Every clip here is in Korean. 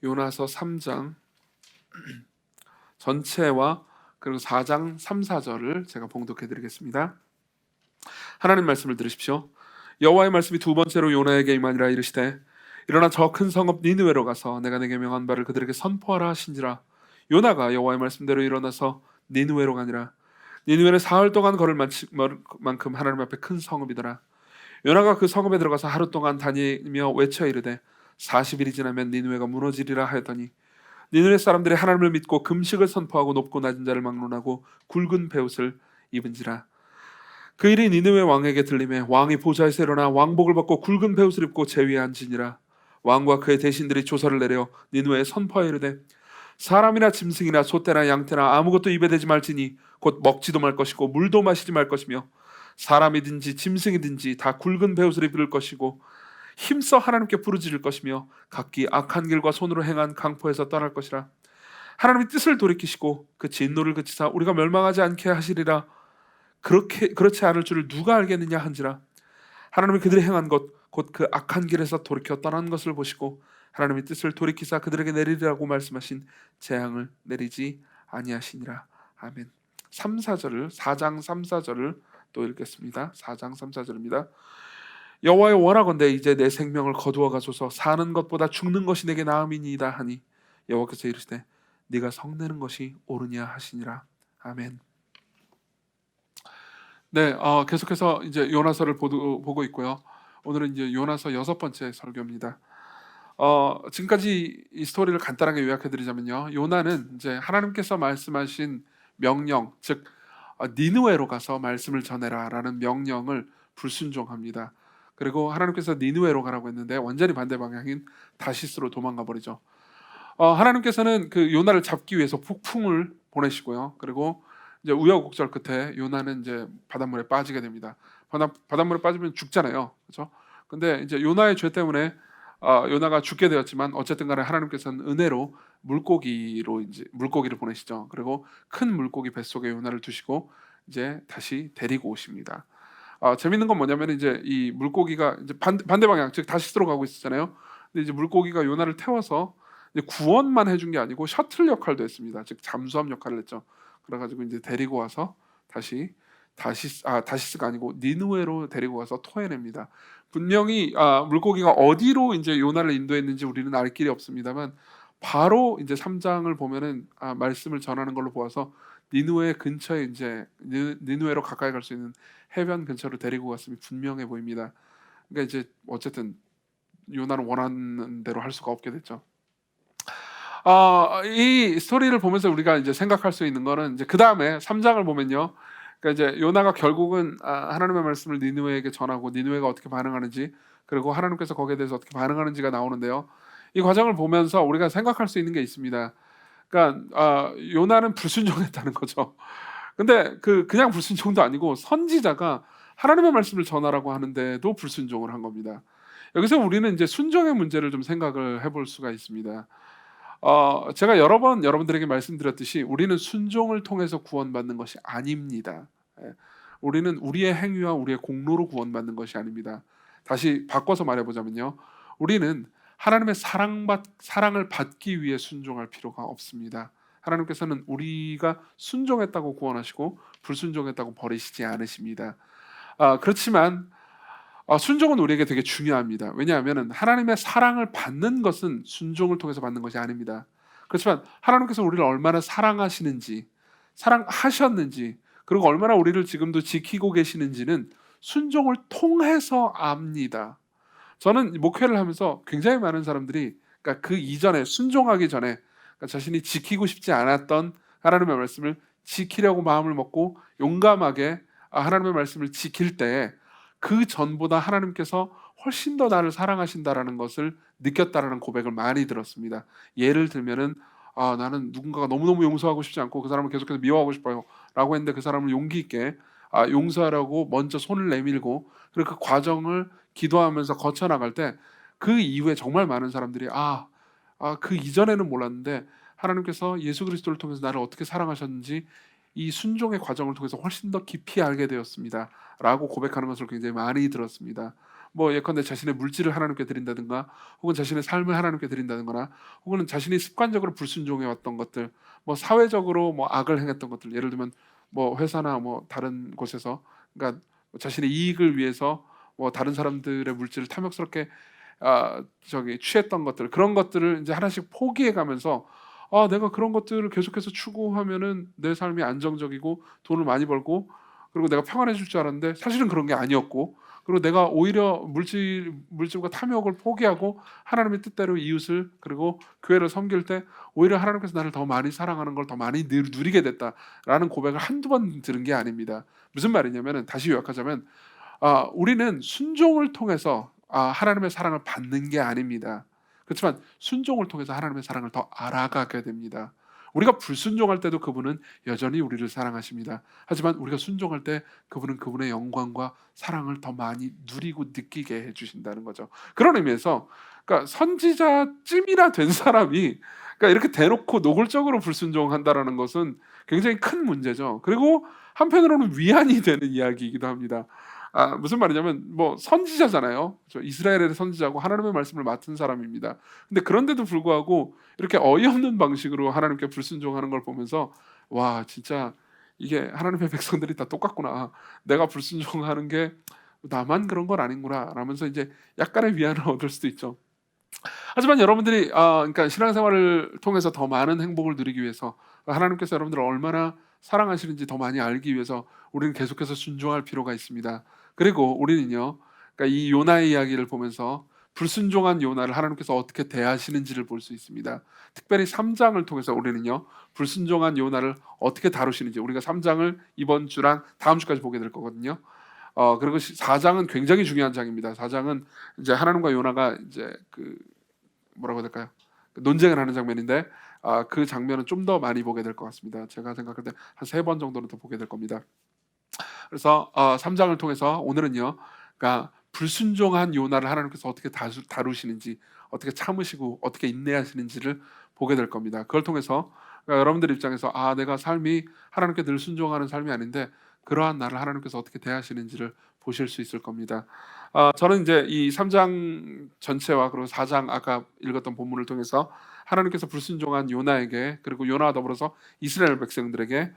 요나서 3장 전체와 그리고 4장 3, 4절을 제가 봉독해 드리겠습니다. 하나님 말씀을 들으십시오. 여호와의 말씀이 두 번째로 요나에게 임하니라. 이르시되 일어나 저 큰 성읍 니느웨로 가서 내가 내게 명한 바를 그들에게 선포하라 하신지라. 요나가 여호와의 말씀대로 일어나서 니느웨로 가니라. 니느웨는 사흘 동안 걸을 만큼 하나님 앞에 큰 성읍이더라. 요나가 그 성읍에 들어가서 하루 동안 다니며 외쳐 이르되 40일이 지나면 니느웨가 무너지리라 하였더니 니느웨 사람들이 하나님을 믿고 금식을 선포하고 높고 낮은 자를 막론하고 굵은 베옷을 입은지라. 그 일이 니느웨 왕에게 들리매 왕이 보좌에서 일어나 왕복을 벗고 굵은 베옷을 입고 제위에 앉으니라. 왕과 그의 대신들이 조서를 내려 니느웨에 선포하여 이르되 사람이나 짐승이나 소떼나 양떼나 아무것도 입에 대지 말지니 곧 먹지도 말 것이고 물도 마시지 말 것이며 사람이든지 짐승이든지 다 굵은 베옷을 입을 것이고 힘써 하나님께 부르짖을 것이며 각기 악한 길과 손으로 행한 강포에서 떠날 것이라. 하나님이 뜻을 돌이키시고 그 진노를 그치사 우리가 멸망하지 않게 하시리라. 그렇지 않을 줄을 누가 알겠느냐 한지라. 하나님이 그들이 행한 것 곧 그 악한 길에서 돌이켜 떠난 것을 보시고 하나님이 뜻을 돌이키사 그들에게 내리리라고 말씀하신 재앙을 내리지 아니하시니라. 아멘. 3, 4절을 4장 3, 4절을 또 읽겠습니다. 4장 3, 4절입니다. 여호와여 원하건대 이제 내 생명을 거두어 가소서. 사는 것보다 죽는 것이 내게 나음이니이다 하니 여호와께서 이르시되 네가 성내는 것이 옳으냐 하시니라. 아멘. 네, 계속해서 이제 요나서를 보고 있고요. 오늘은 이제 요나서 6번째 설교입니다. 지금까지 이 스토리를 간단하게 요약해드리자면요, 요나는 이제 하나님께서 말씀하신 명령, 즉 니느웨로 가서 말씀을 전해라라는 명령을 불순종합니다. 그리고 하나님께서 니느웨로 가라고 했는데 완전히 반대 방향인 다시스로 도망가 버리죠. 하나님께서는 그 요나를 잡기 위해서 폭풍을 보내시고요. 그리고 이제 우여곡절 끝에 요나는 이제 바닷물에 빠지게 됩니다. 바닷물에 빠지면 죽잖아요, 그렇죠? 근데 이제 요나의 죄 때문에 요나가 죽게 되었지만 어쨌든 간에 하나님께서는 은혜로 물고기를 보내시죠. 그리고 큰 물고기 뱃속에 요나를 두시고 이제 다시 데리고 오십니다. 재밌는 건 뭐냐면 이제 이 물고기가 이제 반대 방향, 즉 다시스로 가고 있었잖아요. 근데 이제 물고기가 요나를 태워서 이제 구원만 해준 게 아니고 셔틀 역할도 했습니다. 즉 잠수함 역할을 했죠. 그래가지고 이제 데리고 와서 다시스가 아니고 니느웨로 데리고 와서 토해냅니다. 분명히 물고기가 어디로 이제 요나를 인도했는지 우리는 알 길이 없습니다만 바로 이제 3장을 보면은 말씀을 전하는 걸로 보아서 니느웨 근처에 이제 니느웨로 가까이 갈 수 있는 해변 근처로 데리고 갔음이 분명해 보입니다. 그러니까 이제 어쨌든 요나는 원하는 대로 할 수가 없게 됐죠. 이 스토리를 보면서 우리가 이제 생각할 수 있는 거는 이제 그 다음에 3장을 보면요. 그러니까 이제 요나가 결국은 하나님의 말씀을 니느웨에게 전하고 니느웨가 어떻게 반응하는지 그리고 하나님께서 거기에 대해서 어떻게 반응하는지가 나오는데요. 이 과정을 보면서 우리가 생각할 수 있는 게 있습니다. 그러니까 요나는 불순종했다는 거죠. 근데 그냥 불순종도 아니고 선지자가 하나님의 말씀을 전하라고 하는데도 불순종을 한 겁니다. 여기서 우리는 이제 순종의 문제를 좀 생각을 해볼 수가 있습니다. 제가 여러 번 여러분들에게 말씀드렸듯이 우리는 순종을 통해서 구원받는 것이 아닙니다. 예. 우리는 우리의 행위와 우리의 공로로 구원받는 것이 아닙니다. 다시 바꿔서 말해보자면요, 우리는 하나님의 사랑을 받기 위해 순종할 필요가 없습니다. 하나님께서는 우리가 순종했다고 구원하시고 불순종했다고 버리시지 않으십니다. 그렇지만 순종은 우리에게 되게 중요합니다. 왜냐하면 하나님의 사랑을 받는 것은 순종을 통해서 받는 것이 아닙니다. 그렇지만 하나님께서 우리를 얼마나 사랑하시는지, 사랑하셨는지, 그리고 얼마나 우리를 지금도 지키고 계시는지는 순종을 통해서 압니다. 저는 목회를 하면서 굉장히 많은 사람들이, 그러니까 그 이전에 순종하기 전에 그러니까 자신이 지키고 싶지 않았던 하나님의 말씀을 지키려고 마음을 먹고 용감하게 하나님의 말씀을 지킬 때 그 전보다 하나님께서 훨씬 더 나를 사랑하신다라는 것을 느꼈다라는 고백을 많이 들었습니다. 예를 들면은 나는 누군가가 너무너무 용서하고 싶지 않고 그 사람을 계속해서 미워하고 싶어요 라고 했는데 그 사람을 용기 있게 용서하라고 먼저 손을 내밀고 그리고 그 과정을 기도하면서 거쳐나갈 때 그 이후에 정말 많은 사람들이 그 이전에는 몰랐는데 하나님께서 예수 그리스도를 통해서 나를 어떻게 사랑하셨는지 이 순종의 과정을 통해서 훨씬 더 깊이 알게 되었습니다 라고 고백하는 것을 굉장히 많이 들었습니다. 뭐 예컨대 자신의 물질을 하나님께 드린다든가, 혹은 자신의 삶을 하나님께 드린다든가, 혹은 자신이 습관적으로 불순종해 왔던 것들, 뭐 사회적으로 뭐 악을 행했던 것들, 예를 들면 뭐 회사나 뭐 다른 곳에서, 그러니까 자신의 이익을 위해서 뭐 다른 사람들의 물질을 탐욕스럽게 취했던 것들, 그런 것들을 이제 하나씩 포기해 가면서, 내가 그런 것들을 계속해서 추구하면은 내 삶이 안정적이고 돈을 많이 벌고, 그리고 내가 평안해질 줄 알았는데 사실은 그런 게 아니었고, 그리고 내가 오히려 물질과 탐욕을 포기하고 하나님의 뜻대로 이웃을 그리고 교회를 섬길 때 오히려 하나님께서 나를 더 많이 사랑하는 걸 더 많이 누리게 됐다라는 고백을 한두 번 들은 게 아닙니다. 무슨 말이냐면은, 다시 요약하자면, 우리는 순종을 통해서 하나님의 사랑을 받는 게 아닙니다. 그렇지만 순종을 통해서 하나님의 사랑을 더 알아가게 됩니다. 우리가 불순종할 때도 그분은 여전히 우리를 사랑하십니다. 하지만 우리가 순종할 때 그분은 그분의 영광과 사랑을 더 많이 누리고 느끼게 해주신다는 거죠. 그런 의미에서, 그러니까 선지자쯤이나 된 사람이, 그러니까 이렇게 대놓고 노골적으로 불순종한다라는 것은 굉장히 큰 문제죠. 그리고 한편으로는 위안이 되는 이야기이기도 합니다. 무슨 말이냐면, 뭐 선지자잖아요. 이스라엘의 선지자고 하나님의 말씀을 맡은 사람입니다. 근데 그런데도 불구하고 이렇게 어이없는 방식으로 하나님께 불순종하는 걸 보면서, 와, 진짜 이게 하나님의 백성들이 다 똑같구나, 내가 불순종하는 게 나만 그런 건 아닌구나 라면서 이제 약간의 위안을 얻을 수도 있죠. 하지만 여러분들이 그러니까 신앙생활을 통해서 더 많은 행복을 누리기 위해서, 하나님께서 여러분들을 얼마나 사랑하시는지 더 많이 알기 위해서 우리는 계속해서 순종할 필요가 있습니다. 그리고 우리는요, 그러니까 이 요나의 이야기를 보면서 불순종한 요나를 하나님께서 어떻게 대하시는지를 볼 수 있습니다. 특별히 3장을 통해서 우리는요, 불순종한 요나를 어떻게 다루시는지, 우리가 3장을 이번 주랑 다음 주까지 보게 될 거거든요. 그리고 4장은 굉장히 중요한 장입니다. 4장은 이제 하나님과 요나가 이제 뭐라고 해야 될까요? 논쟁을 하는 장면인데, 그 장면은 좀 더 많이 보게 될 것 같습니다. 제가 생각할 때 한 3번 정도는 더 보게 될 겁니다. 그래서 3장을 통해서 오늘은요, 그러니까 불순종한 요나를 하나님께서 어떻게 다루시는지, 어떻게 참으시고 어떻게 인내하시는지를 보게 될 겁니다. 그걸 통해서 그러니까 여러분들 입장에서, 내가 삶이 하나님께 늘 순종하는 삶이 아닌데 그러한 나를 하나님께서 어떻게 대하시는지를 보실 수 있을 겁니다. 저는 이제 이 3장 전체와 그리고 4장 아까 읽었던 본문을 통해서 하나님께서 불순종한 요나에게, 그리고 요나와 더불어서 이스라엘 백성들에게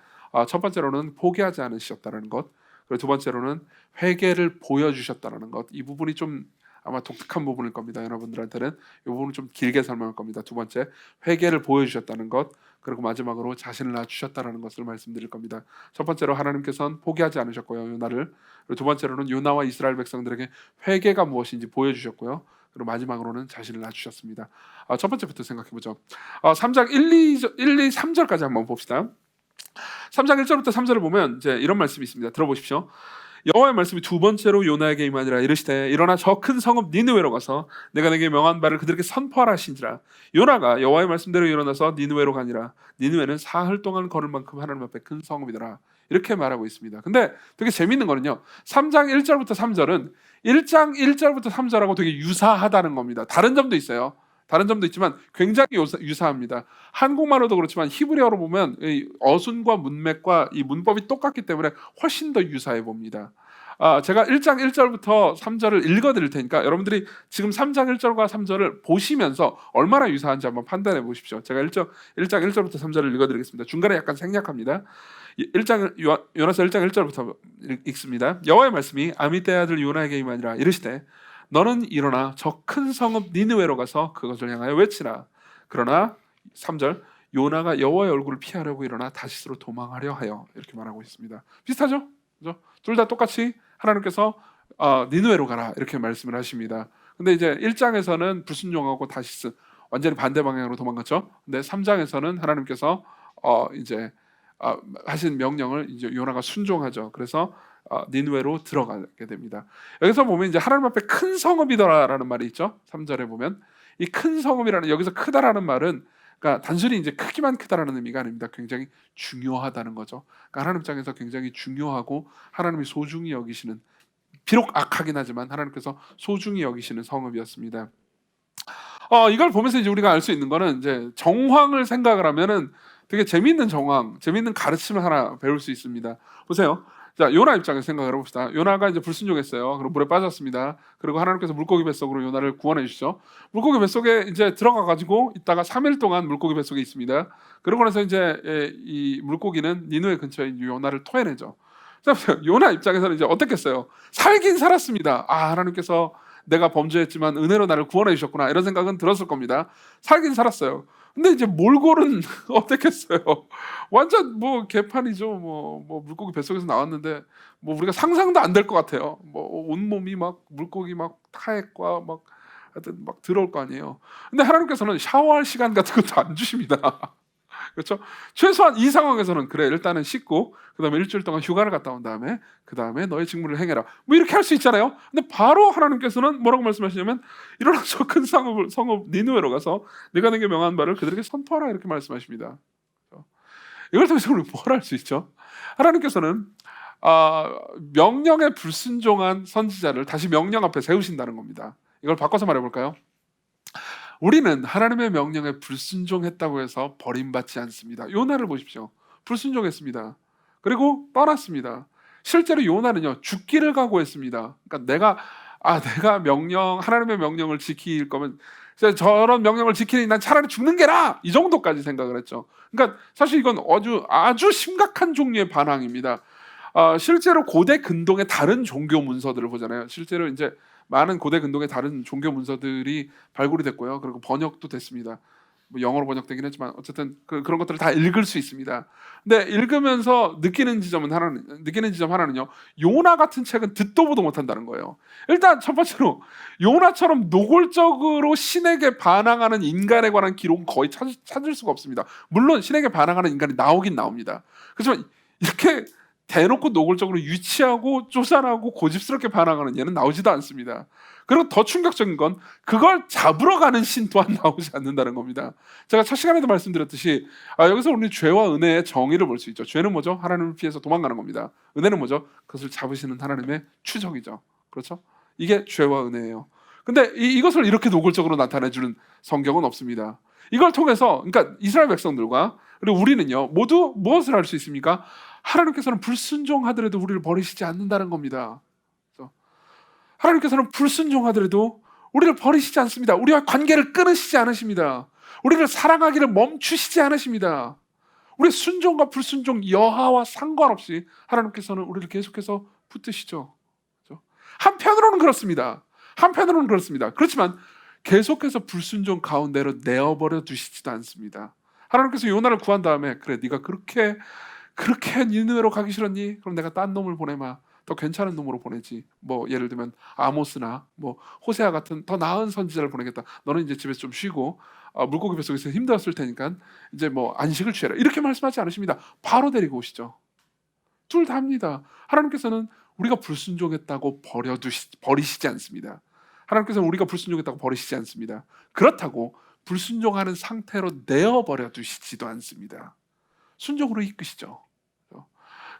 첫 번째로는 포기하지 않으셨다는 것, 그리고 두 번째로는 회개를 보여주셨다는 것, 이 부분이 좀 아마 독특한 부분일 겁니다. 여러분들한테는 이 부분을 좀 길게 설명할 겁니다. 두 번째, 회개를 보여주셨다는 것, 그리고 마지막으로 자신을 낮추셨다는 것을 말씀드릴 겁니다. 첫 번째로 하나님께서는 포기하지 않으셨고요, 요나를. 그리고 두 번째로는 요나와 이스라엘 백성들에게 회개가 무엇인지 보여주셨고요. 그리고 마지막으로는 자신을 낮추셨습니다. 첫 번째부터 생각해보죠. 3장 1, 2, 3절까지 한번 봅시다. 3장 1절부터 3절을 보면 이제 이런 말씀이 있습니다. 들어보십시오. 여호와의 말씀이 두 번째로 요나에게 임하니라. 이르시되 일어나 저 큰 성읍 니느웨로 가서 내가 내게 명한 바를 그들에게 선포하라 하신지라. 요나가 여호와의 말씀대로 일어나서 니느웨로 가니라. 니느웨는 사흘 동안 걸을 만큼 하나님 앞에 큰 성읍이더라. 이렇게 말하고 있습니다. 근데 되게 재밌는 거는요, 3장 1절부터 3절은 1장 1절부터 3절하고 되게 유사하다는 겁니다. 다른 점도 있어요. 다른 점도 있지만 굉장히 유사합니다. 한국말로도 그렇지만 히브리어로 보면 이 어순과 문맥과 이 문법이 똑같기 때문에 훨씬 더 유사해 봅니다. 제가 1장 1절부터 3절을 읽어드릴 테니까 여러분들이 지금 3장 1절과 3절을 보시면서 얼마나 유사한지 한번 판단해 보십시오. 제가 1장 1절부터 3절을 읽어드리겠습니다. 중간에 약간 생략합니다. 1장 요나서 1장 1절부터 읽습니다. 여호와의 말씀이 아미떼 아들 요나에게 임하니라. 이르시되 너는 일어나 저 큰 성읍 니느웨로 가서 그것을 향하여 외치라. 그러나 3절, 요나가 여호와의 얼굴을 피하려고 일어나 다시스로 도망하려 하여, 이렇게 말하고 있습니다. 비슷하죠? 그죠? 둘 다 똑같이 하나님께서 니느웨로 가라 이렇게 말씀을 하십니다. 근데 이제 1장에서는 불순종하고 다시스 완전히 반대 방향으로 도망갔죠. 근데 3장에서는 하나님께서 이제 하신 명령을 이제 요나가 순종하죠. 그래서 니느웨로 들어가게 됩니다. 여기서 보면 이제 하나님 앞에 큰 성읍이더라라는 말이 있죠. 3절에 보면 이 큰 성읍이라는, 여기서 크다라는 말은 그러니까 단순히 이제 크기만 크다라는 의미가 아닙니다. 굉장히 중요하다는 거죠. 그러니까 하나님 입장에서 굉장히 중요하고 하나님이 소중히 여기시는, 비록 악하긴 하지만 하나님께서 소중히 여기시는 성읍이었습니다. 이걸 보면서 이제 우리가 알 수 있는 거는, 이제 정황을 생각을 하면은 되게 재미있는 정황, 재미있는 가르침을 하나 배울 수 있습니다. 보세요. 자, 요나 입장에서 생각을 해봅시다. 요나가 이제 불순종했어요. 그리고 물에 빠졌습니다. 그리고 하나님께서 물고기 뱃속으로 요나를 구원해 주시죠. 물고기 뱃속에 이제 들어가 가지고 있다가 3일 동안 물고기 뱃속에 있습니다. 그러고 나서 이제 이 물고기는 니느웨 근처에 이제 요나를 토해내죠. 자, 요나 입장에서는 이제 어떻겠어요? 살긴 살았습니다. 아, 하나님께서 내가 범죄했지만 은혜로 나를 구원해 주셨구나, 이런 생각은 들었을 겁니다. 살긴 살았어요. 근데 이제 몰골은 어떻겠어요? 완전 뭐 개판이죠. 뭐 물고기 뱃속에서 나왔는데 뭐 우리가 상상도 안 될 것 같아요. 뭐 온몸이 막 물고기 막 타액과 막 하여튼 막 들어올 거 아니에요. 근데 하나님께서는 샤워할 시간 같은 것도 안 주십니다. 그렇죠? 최소한 이 상황에서는 그래, 일단은 씻고 그다음에 일주일 동안 휴가를 갔다 온 다음에 그다음에 너의 직무를 행해라, 뭐 이렇게 할 수 있잖아요. 근데 바로 하나님께서는 뭐라고 말씀하시냐면 일어나서 큰 성읍 니느웨로 가서 네가 내게 명한 바를 그들에게 선포하라, 이렇게 말씀하십니다. 그렇죠? 이걸 통해서 우리 뭘 할 수 있죠? 하나님께서는 명령에 불순종한 선지자를 다시 명령 앞에 세우신다는 겁니다. 이걸 바꿔서 말해볼까요? 우리는 하나님의 명령에 불순종했다고 해서 버림받지 않습니다. 요나를 보십시오. 불순종했습니다. 그리고 떠났습니다. 실제로 요나는요, 죽기를 각오했습니다. 그러니까 내가 하나님의 명령을 지킬 거면 저런 명령을 지키니 난 차라리 죽는 게 나아, 이 정도까지 생각을 했죠. 그러니까 사실 이건 아주 심각한 종류의 반항입니다. 실제로 고대 근동의 다른 종교 문서들을 보잖아요. 실제로 이제 많은 고대 근동의 다른 종교 문서들이 발굴이 됐고요. 그리고 번역도 됐습니다. 뭐 영어로 번역되긴 했지만 어쨌든 그런 것들을 다 읽을 수 있습니다. 근데 읽으면서 느끼는 지점 하나는요. 요나 같은 책은 듣도 보도 못한다는 거예요. 일단 첫 번째로 요나처럼 노골적으로 신에게 반항하는 인간에 관한 기록은 거의 찾을 수가 없습니다. 물론 신에게 반항하는 인간이 나오긴 나옵니다. 그렇지만 이렇게 대놓고 노골적으로 유치하고 쪼잔하고 고집스럽게 반항하는 얘는 나오지도 않습니다. 그리고 더 충격적인 건 그걸 잡으러 가는 신 또한 나오지 않는다는 겁니다. 제가 첫 시간에도 말씀드렸듯이 여기서 우리 죄와 은혜의 정의를 볼 수 있죠. 죄는 뭐죠? 하나님을 피해서 도망가는 겁니다. 은혜는 뭐죠? 그것을 잡으시는 하나님의 추적이죠. 그렇죠? 이게 죄와 은혜예요. 근데 이것을 이렇게 노골적으로 나타내주는 성경은 없습니다. 이걸 통해서 그러니까 이스라엘 백성들과 그리고 우리는요, 모두 무엇을 할 수 있습니까? 하나님께서는 불순종하더라도 우리를 버리시지 않는다는 겁니다. 그래서 하나님께서는 불순종하더라도 우리를 버리시지 않습니다. 우리와 관계를 끊으시지 않으십니다. 우리를 사랑하기를 멈추시지 않으십니다. 우리의 순종과 불순종 여하와 상관없이 하나님께서는 우리를 계속해서 붙드시죠. 그렇죠? 한편으로는 그렇습니다. 그렇지만 계속해서 불순종 가운데로 내어버려 두시지도 않습니다. 하나님께서 요나를 구한 다음에 그래, 네가 그렇게 니느웨로 가기 싫었니? 그럼 내가 딴 놈을 보내마. 더 괜찮은 놈으로 보내지. 뭐 예를 들면 아모스나 뭐 호세아 같은 더 나은 선지자를 보내겠다. 너는 이제 집에서 좀 쉬고 물고기 뱃속에서 힘들었을 테니까 이제 뭐 안식을 취해라, 이렇게 말씀하지 않으십니다. 바로 데리고 오시죠. 둘 다 합니다. 하나님께서는 우리가 불순종했다고 버리시지 않습니다. 하나님께서는 우리가 불순종했다고 버리시지 않습니다. 그렇다고 불순종하는 상태로 내어버려 두시지도 않습니다. 순종으로 이끄시죠.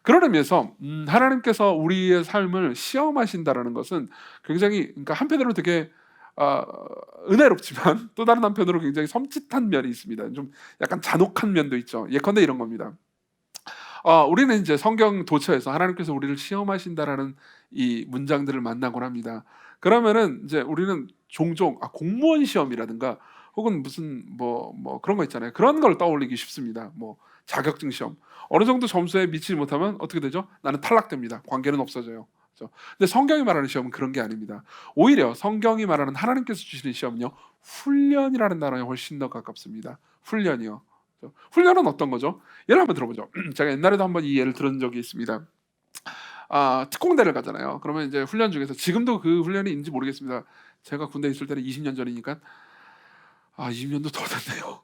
그런 의미에서 하나님께서 우리의 삶을 시험하신다라는 것은 굉장히, 그러니까 한편으로 되게 은혜롭지만 또 다른 한편으로 굉장히 섬찟한 면이 있습니다. 좀 약간 잔혹한 면도 있죠. 예컨대 이런 겁니다. 우리는 이제 성경 도처에서 하나님께서 우리를 시험하신다라는 이 문장들을 만나곤 합니다. 그러면은 이제 우리는 종종 공무원 시험이라든가 혹은 무슨 뭐 그런 거 있잖아요. 그런 걸 떠올리기 쉽습니다. 뭐 자격증 시험, 어느 정도 점수에 미치지 못하면 어떻게 되죠? 나는 탈락됩니다. 관계는 없어져요. 그렇죠? 근데 성경이 말하는 시험은 그런 게 아닙니다. 오히려 성경이 말하는 하나님께서 주시는 시험은요, 훈련이라는 단어에 훨씬 더 가깝습니다. 훈련이요. 그렇죠? 훈련은 어떤 거죠? 예를 한번 들어보죠. 제가 옛날에도 한번 이 예를 들은 적이 있습니다. 특공대를 가잖아요. 그러면 이제 훈련 중에서, 지금도 그 훈련이 있는지 모르겠습니다. 제가 군대 있을 때는 20년 전이니까 20년도 더 됐네요.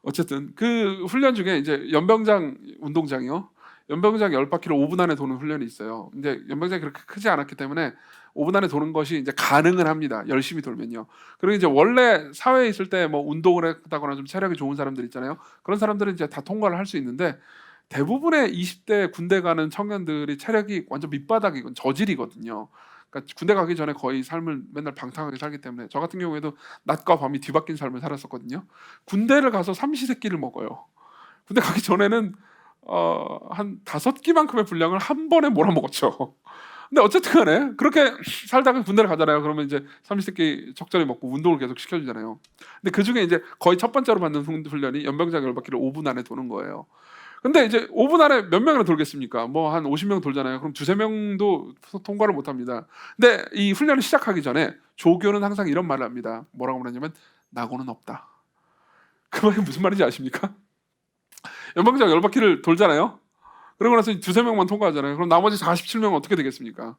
어쨌든 그 훈련 중에 이제 연병장 운동장이요, 연병장 10바퀴를 5분 안에 도는 훈련이 있어요. 근데 연병장이 그렇게 크지 않았기 때문에 5분 안에 도는 것이 이제 가능은 합니다. 열심히 돌면요. 그리고 이제 원래 사회에 있을 때 뭐 운동을 했다거나 좀 체력이 좋은 사람들 있잖아요. 그런 사람들은 이제 다 통과를 할 수 있는데, 대부분의 20대 군대 가는 청년들이 체력이 완전 밑바닥이고 저질이거든요. 그러니까 군대 가기 전에 거의 삶을 맨날 방탕하게 살기 때문에, 저 같은 경우에도 낮과 밤이 뒤바뀐 삶을 살았었거든요. 군대를 가서 삼시세끼를 먹어요. 군대 가기 전에는 한 5끼만큼의 분량을 한 번에 몰아먹었죠. 근데 어쨌든 간에 그렇게 살다가 군대를 가잖아요. 그러면 이제 삼시세끼 적절히 먹고 운동을 계속 시켜주잖아요. 근데 그중에 이제 거의 첫 번째로 받는 훈련이 연병장 열바퀴를 5분 안에 도는 거예요. 근데 이제 5분 안에 몇 명이나 돌겠습니까? 뭐 한 50명 돌잖아요. 그럼 두세 명도 통과를 못 합니다. 근데 이 훈련을 시작하기 전에 조교는 항상 이런 말을 합니다. 뭐라고 말하냐면 낙오는 없다. 그 말이 무슨 말인지 아십니까? 연방장 열바퀴를 돌잖아요. 그러고 나서 두세 명만 통과하잖아요. 그럼 나머지 47명은 어떻게 되겠습니까?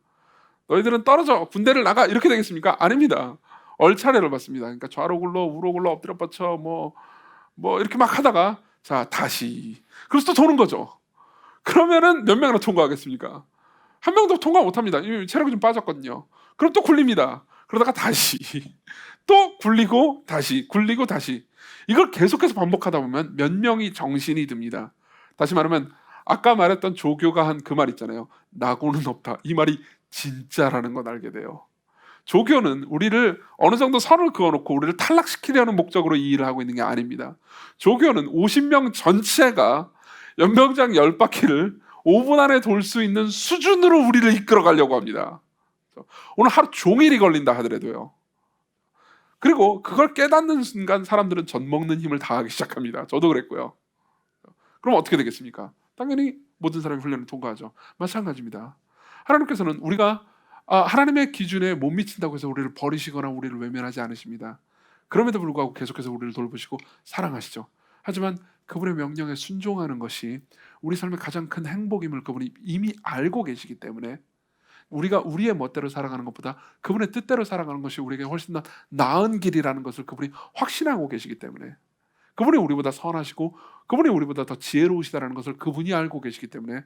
너희들은 떨어져 군대를 나가 이렇게 되겠습니까? 아닙니다. 얼차례를 받습니다. 그러니까 좌로 굴러 우로 굴러 엎드려 뻗쳐 뭐 이렇게 막 하다가 자 다시 그래서 또 도는 거죠. 그러면은 몇 명이나 통과하겠습니까? 한 명도 통과 못합니다. 이미 체력이 좀 빠졌거든요. 그럼 또 굴립니다. 그러다가 다시 또 굴리고 다시 굴리고 다시 이걸 계속해서 반복하다 보면 몇 명이 정신이 듭니다. 다시 말하면 아까 말했던 조교가 한 그 말 있잖아요. 낙오는 없다. 이 말이 진짜라는 걸 알게 돼요. 조교는 우리를 어느 정도 선을 그어놓고 우리를 탈락시키려는 목적으로 이 일을 하고 있는 게 아닙니다. 조교는 50명 전체가 연병장 10바퀴를 5분 안에 돌 수 있는 수준으로 우리를 이끌어 가려고 합니다. 오늘 하루 종일이 걸린다 하더라도요. 그리고 그걸 깨닫는 순간 사람들은 젖 먹는 힘을 다하기 시작합니다. 저도 그랬고요. 그럼 어떻게 되겠습니까? 당연히 모든 사람이 훈련을 통과하죠. 마찬가지입니다. 하나님께서는 우리가 하나님의 기준에 못 미친다고 해서 우리를 버리시거나 우리를 외면하지 않으십니다. 그럼에도 불구하고 계속해서 우리를 돌보시고 사랑하시죠. 하지만 그분의 명령에 순종하는 것이 우리 삶의 가장 큰 행복임을 그분이 이미 알고 계시기 때문에 우리가 우리의 멋대로 살아가는 것보다 그분의 뜻대로 살아가는 것이 우리에게 훨씬 더 나은 길이라는 것을 그분이 확신하고 계시기 때문에 그분이 우리보다 선하시고 그분이 우리보다 더 지혜로우시다는 것을 그분이 알고 계시기 때문에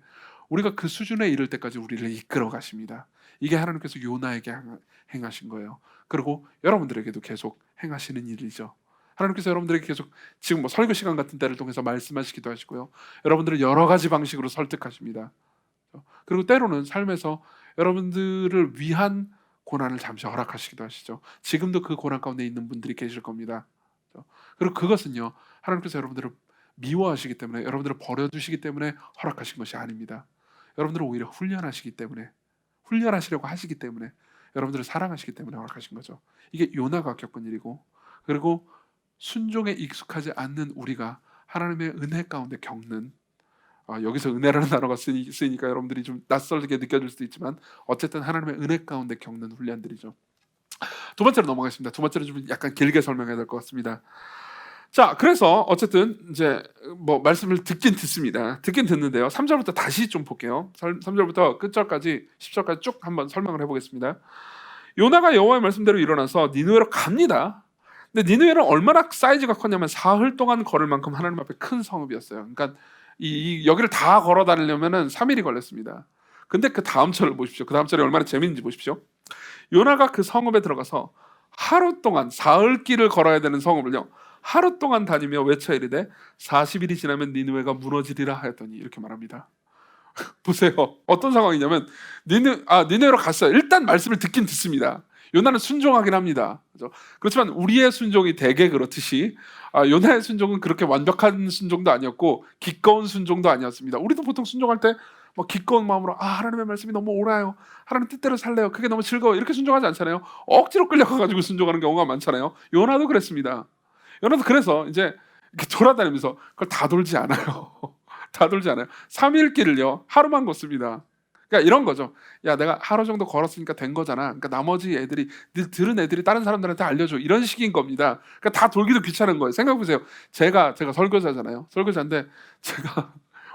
우리가 그 수준에 이를 때까지 우리를 이끌어 가십니다. 이게 하나님께서 요나에게 행하신 거예요. 그리고 여러분들에게도 계속 행하시는 일이죠. 하나님께서 여러분들에게 계속 지금 뭐 설교 시간 같은 때를 통해서 말씀하시기도 하시고요. 여러분들을 여러 가지 방식으로 설득하십니다. 그리고 때로는 삶에서 여러분들을 위한 고난을 잠시 허락하시기도 하시죠. 지금도 그 고난 가운데 있는 분들이 계실 겁니다. 그리고 그것은요, 하나님께서 여러분들을 미워하시기 때문에 여러분들을 버려두시기 때문에 허락하신 것이 아닙니다. 여러분들을 오히려 훈련하시기 때문에 훈련하시려고 하시기 때문에 여러분들을 사랑하시기 때문에 허락하신 거죠. 이게 요나가 겪은 일이고 그리고 순종에 익숙하지 않는 우리가 하나님의 은혜 가운데 겪는 여기서 은혜라는 단어가 쓰이니까 여러분들이 좀 낯설게 느껴질 수도 있지만 어쨌든 하나님의 은혜 가운데 겪는 훈련들이죠. 두 번째로 넘어가겠습니다. 두 번째로 좀 약간 길게 설명해야 될 것 같습니다. 자, 그래서 어쨌든 이제 뭐 말씀을 듣긴 듣습니다. 듣긴 듣는데요. 3절부터 다시 좀 볼게요. 3절부터 끝절까지 10절까지 쭉 한번 설명을 해보겠습니다. 요나가 여호와의 말씀대로 일어나서 니느웨로 갑니다. 근데 니느웨는 얼마나 사이즈가 컸냐면 사흘 동안 걸을 만큼 하나님 앞에 큰 성읍이었어요. 그러니까 여기를 다 걸어 다니려면은 3일이 걸렸습니다. 근데 그 다음 절을 보십시오. 그 다음 절이 얼마나 재밌는지 보십시오. 요나가 그 성읍에 들어가서 하루 동안 사흘 길을 걸어야 되는 성읍을요. 하루 동안 다니며 외쳐 이르되 40일이 지나면 니느웨가 무너지리라 하였더니 이렇게 말합니다. 보세요. 어떤 상황이냐면 니느웨로 갔어요. 일단 말씀을 듣긴 듣습니다. 요나는 순종하긴 합니다. 그렇지만 우리의 순종이 대개 그렇듯이 요나의 순종은 그렇게 완벽한 순종도 아니었고 기꺼운 순종도 아니었습니다. 우리도 보통 순종할 때 뭐 기꺼운 마음으로 하나님의 말씀이 너무 옳아요. 하나님 뜻대로 살래요. 그게 너무 즐거워. 이렇게 순종하지 않잖아요. 억지로 끌려가가지고 순종하는 경우가 많잖아요. 요나도 그랬습니다. 요나도 그래서 이제 이렇게 돌아다니면서 그걸 다 돌지 않아요. 다 돌지 않아요. 3일 길을요 하루만 걷습니다. 그러니까 이런 거죠. 야, 내가 하루 정도 걸었으니까 된 거잖아. 그러니까 나머지 애들이 들은 애들이 다른 사람들한테 알려줘. 이런 식인 겁니다. 그러니까 다 돌기도 귀찮은 거예요. 생각해 보세요. 제가 설교자잖아요. 설교자인데 제가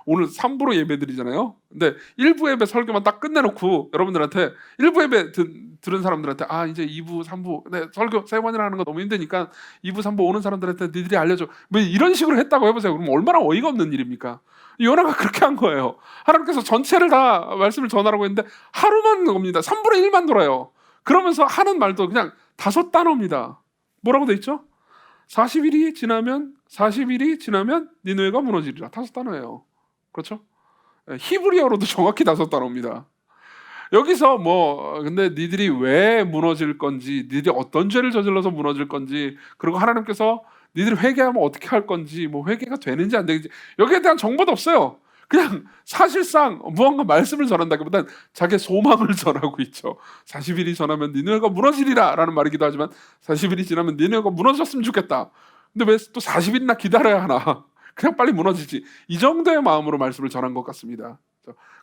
오늘 3부로 예배 드리잖아요. 근데 1부 예배 설교만 딱 끝내놓고 여러분들한테 1부 예배 들은 사람들한테 이제 2부, 3부 네, 설교 3번이나 하는 거 너무 힘드니까 2부, 3부 오는 사람들한테 니들이 알려줘. 뭐 이런 식으로 했다고 해보세요. 그럼 얼마나 어이가 없는 일입니까? 요나가 그렇게 한 거예요. 하나님께서 전체를 다 말씀을 전하라고 했는데 하루만 겁니다. 3분의 1만 돌아요. 그러면서 하는 말도 그냥 5단어입니다. 뭐라고 돼 있죠? 40일이 지나면 니느웨가 무너지리라. 5단어예요. 그렇죠? 히브리어로도 정확히 5단어입니다. 여기서 근데 니들이 왜 무너질 건지, 니들이 어떤 죄를 저질러서 무너질 건지, 그리고 하나님께서 니들이 회개하면 어떻게 할 건지, 회개가 되는지 안 되는지 여기에 대한 정보도 없어요. 그냥 사실상 무언가 말씀을 전한다기보단 자기의 소망을 전하고 있죠. 40일이 지나면 니느웨가 무너지리라 라는 말이기도 하지만 40일이 지나면 니느웨가 무너졌으면 좋겠다. 근데 왜 또 40일이나 기다려야 하나? 그냥 빨리 무너지지. 이 정도의 마음으로 말씀을 전한 것 같습니다.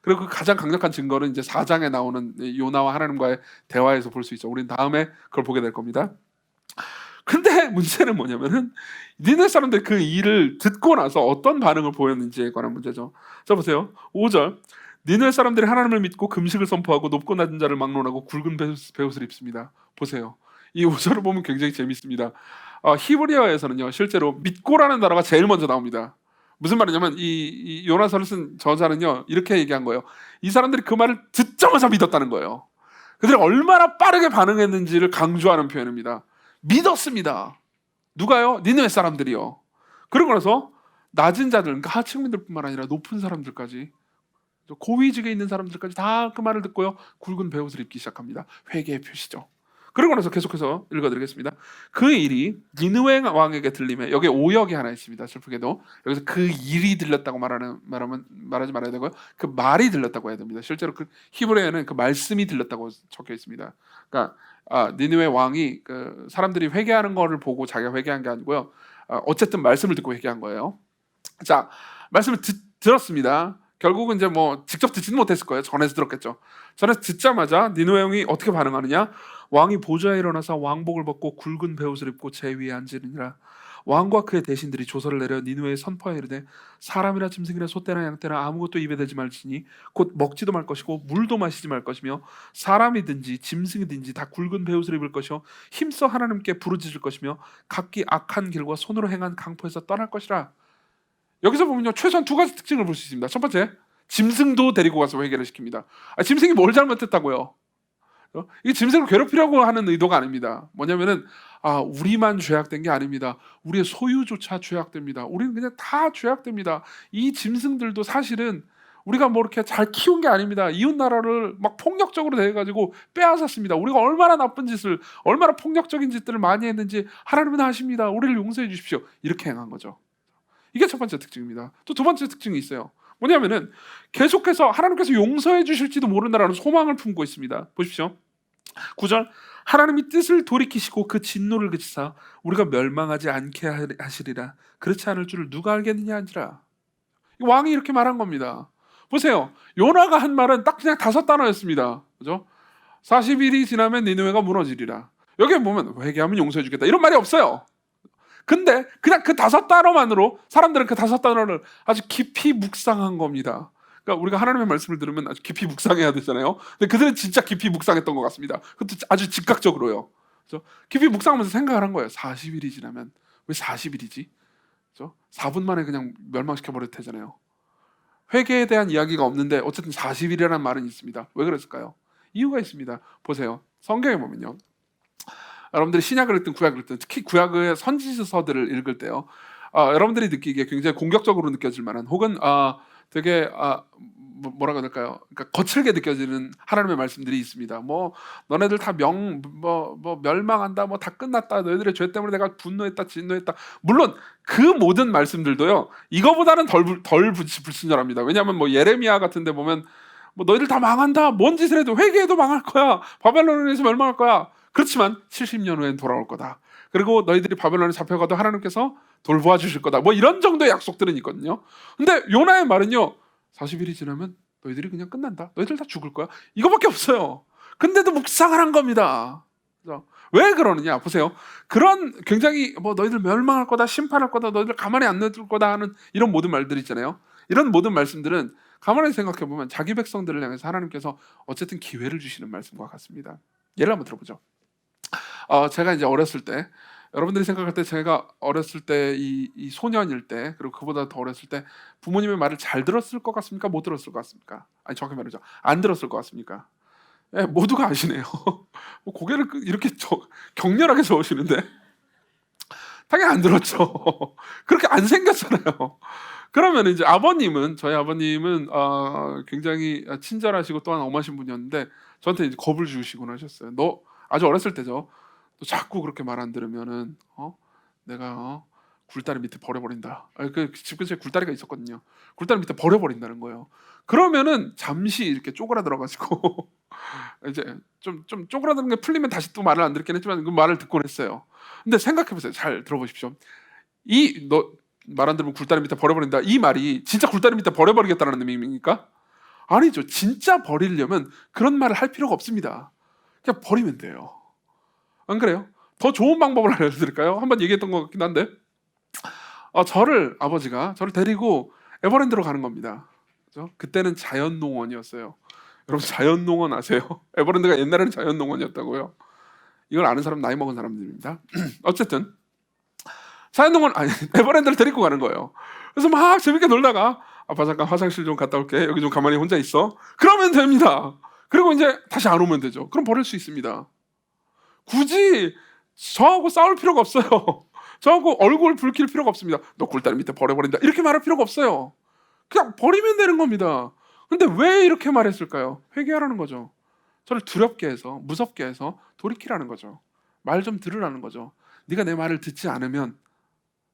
그리고 그 가장 강력한 증거는 이제 4장에 나오는 요나와 하나님과의 대화에서 볼 수 있죠. 우린 다음에 그걸 보게 될 겁니다. 근데 문제는 뭐냐면은 니네 사람들 그 일을 듣고 나서 어떤 반응을 보였는지에 관한 문제죠. 자 보세요. 5절. 니네 사람들이 하나님을 믿고 금식을 선포하고 높고 낮은 자를 막론하고 굵은 베옷을 입습니다. 보세요. 이 5절을 보면 굉장히 재밌습니다. 히브리어에서는요 실제로 믿고라는 단어가 제일 먼저 나옵니다. 무슨 말이냐면 이 요나서를 쓴 저자는요 이렇게 얘기한 거예요. 이 사람들이 그 말을 듣자마자 믿었다는 거예요. 그들이 얼마나 빠르게 반응했는지를 강조하는 표현입니다. 믿었습니다. 누가요? 니느웨 사람들이요. 그러고 나서 낮은 자들, 그러니까 하층민들뿐만 아니라 높은 사람들까지, 고위직에 있는 사람들까지 다 그 말을 듣고요 굵은 베옷을 입기 시작합니다. 회개의 표시죠. 그러고 나서 계속해서 읽어드리겠습니다. 그 일이 니느웨 왕에게 들림에, 여기 오역이 하나 있습니다. 슬프게도 여기서 그 일이 들렸다고 말하지 말아야 되고요. 그 말이 들렸다고 해야 됩니다. 실제로 그 히브리어에는 그 말씀이 들렸다고 적혀 있습니다. 그러니까 니느웨 왕이 그 사람들이 회개하는 거를 보고 자기가 회개한 게 아니고요. 어쨌든 말씀을 듣고 회개한 거예요. 자, 말씀을 들었습니다. 결국은 이제 뭐 직접 듣지는 못했을 거예요. 전에서 들었겠죠. 전에서 듣자마자 니느웨 왕이 어떻게 반응하느냐? 왕이 보좌에 일어나서 왕복을 벗고 굵은 베옷을 입고 제 위에 앉으니라. 왕과 그의 대신들이 조서를 내려 니느웨에 선포하여 이르되 사람이나 짐승이나 소떼나 양떼나 아무것도 입에 대지 말지니 곧 먹지도 말 것이고 물도 마시지 말 것이며 사람이든지 짐승이든지 다 굵은 베옷을 입을 것이요 힘써 하나님께 부르짖을 것이며 각기 악한 길과 손으로 행한 강포에서 떠날 것이라. 여기서 보면요 최소한 두 가지 특징을 볼 수 있습니다. 첫 번째, 짐승도 데리고 가서 회개를 시킵니다. 짐승이 뭘 잘못했다고요? 이게 짐승을 괴롭히려고 하는 의도가 아닙니다. 뭐냐면은 우리만 죄악된 게 아닙니다. 우리의 소유조차 죄악됩니다. 우리는 그냥 다 죄악됩니다. 이 짐승들도 사실은 우리가 뭐 이렇게 잘 키운 게 아닙니다. 이웃 나라를 막 폭력적으로 대해가지고 빼앗았습니다. 우리가 얼마나 나쁜 짓을, 얼마나 폭력적인 짓들을 많이 했는지 하나님은 아십니다. 우리를 용서해 주십시오. 이렇게 행한 거죠. 이게 첫 번째 특징입니다. 또 두 번째 특징이 있어요. 뭐냐면은 계속해서 하나님께서 용서해 주실지도 모른다라는 소망을 품고 있습니다. 보십시오. 9절. 하나님이 뜻을 돌이키시고 그 진노를 그치사 우리가 멸망하지 않게 하시리라. 그렇지 않을 줄을 누가 알겠느냐 한지라. 왕이 이렇게 말한 겁니다. 보세요. 요나가 한 말은 딱 그냥 5단어였습니다. 그죠? 40일이 지나면 니느웨가 무너지리라. 여기 보면 회개하면 용서해 주겠다. 이런 말이 없어요. 근데 그냥 그 5단어만으로 사람들은 그 5단어를 아주 깊이 묵상한 겁니다. 그러니까 우리가 하나님의 말씀을 들으면 아주 깊이 묵상해야 되잖아요. 근데 그들은 진짜 깊이 묵상했던 것 같습니다. 그것도 아주 즉각적으로요. 그래서 깊이 묵상하면서 생각을 한 거예요. 40일이 지나면 왜 40일이지? 그렇죠? 4분 만에 그냥 멸망시켜버릴 테잖아요. 회개에 대한 이야기가 없는데 어쨌든 40일이라는 말은 있습니다. 왜 그랬을까요? 이유가 있습니다. 보세요. 성경에 보면요. 여러분들이 신약을 읽든 구약을 읽든 특히 구약의 선지서들을 읽을 때요. 여러분들이 느끼기에 굉장히 공격적으로 느껴질 만한 혹은 되게 뭐라고 해야 될까요? 그러니까 거칠게 느껴지는 하나님의 말씀들이 있습니다. 뭐 너네들 다 멸망한다, 뭐 다 끝났다, 너희들의 죄 때문에 내가 분노했다, 진노했다. 물론 그 모든 말씀들도요. 이거보다는 덜 불친절합니다. 왜냐하면 뭐 예레미야 같은데 보면 뭐 너희들 다 망한다, 뭔 짓을 해도 회개해도 망할 거야, 바벨론에서 멸망할 거야. 그렇지만 70년 후엔 돌아올 거다. 그리고 너희들이 바벨론에 잡혀가도 하나님께서 돌보아 주실 거다. 뭐 이런 정도의 약속들은 있거든요. 근데 요나의 말은요. 40일이 지나면 너희들이 그냥 끝난다. 너희들 다 죽을 거야. 이거밖에 없어요. 근데도 묵상을 한 겁니다. 왜 그러느냐? 보세요. 그런 굉장히 뭐 너희들 멸망할 거다, 심판할 거다, 너희들 가만히 안 놔둘 거다 하는 이런 모든 말들 있잖아요. 이런 모든 말씀들은 가만히 생각해 보면 자기 백성들을 향해서 하나님께서 어쨌든 기회를 주시는 말씀과 같습니다. 예를 한번 들어보죠. 제가 이제 어렸을 때, 여러분들이 생각할 때 제가 어렸을 때 이 소년일 때, 그리고 그보다 더 어렸을 때 부모님의 말을 잘 들었을 것 같습니까? 못 들었을 것 같습니까? 아니 정확히 말하죠. 안 들었을 것 같습니까? 예, 모두가 아시네요. 뭐 고개를 이렇게 격렬하게 저으시는데 당연히 안 들었죠. 그렇게 안 생겼잖아요. 그러면 이제 저희 아버님은 굉장히 친절하시고 또한 엄하신 분이었는데 저한테 이제 겁을 주시곤 하셨어요. 너 아주 어렸을 때죠. 너 자꾸 그렇게 말 안 들으면은 내가 굴다리 밑에 버려버린다. 그 집 근처에 굴다리가 있었거든요. 굴다리 밑에 버려버린다는 거예요. 그러면은 잠시 이렇게 쪼그라들어가지고 이제 좀 쪼그라드는 게 풀리면 다시 또 말을 안 듣긴 했지만 그 말을 듣곤 했어요. 근데 생각해보세요. 잘 들어보십시오. 너 말 안 들으면 굴다리 밑에 버려버린다. 이 말이 진짜 굴다리 밑에 버려버리겠다는 의미입니까? 아니죠. 진짜 버리려면 그런 말을 할 필요가 없습니다. 그냥 버리면 돼요. 안 그래요? 더 좋은 방법을 알려드릴까요? 한번 얘기했던 것 같긴 한데 아버지가 저를 데리고 에버랜드로 가는 겁니다. 그죠? 그때는 자연농원이었어요. 여러분 자연농원 아세요? 에버랜드가 옛날에는 자연농원이었다고요. 이걸 아는 사람 나이 먹은 사람들입니다. 어쨌든 자연농원 아니 에버랜드를 데리고 가는 거예요. 그래서 막 재밌게 놀다가 아빠 잠깐 화장실 좀 갔다 올게. 여기 좀 가만히 혼자 있어. 그러면 됩니다. 그리고 이제 다시 안 오면 되죠. 그럼 버릴 수 있습니다. 굳이 저하고 싸울 필요가 없어요. 저하고 얼굴 붉힐 필요가 없습니다. 너 굴다리 밑에 버려버린다. 이렇게 말할 필요가 없어요. 그냥 버리면 되는 겁니다. 근데 왜 이렇게 말했을까요? 회개하라는 거죠. 저를 두렵게 해서 무섭게 해서 돌이키라는 거죠. 말 좀 들으라는 거죠. 네가 내 말을 듣지 않으면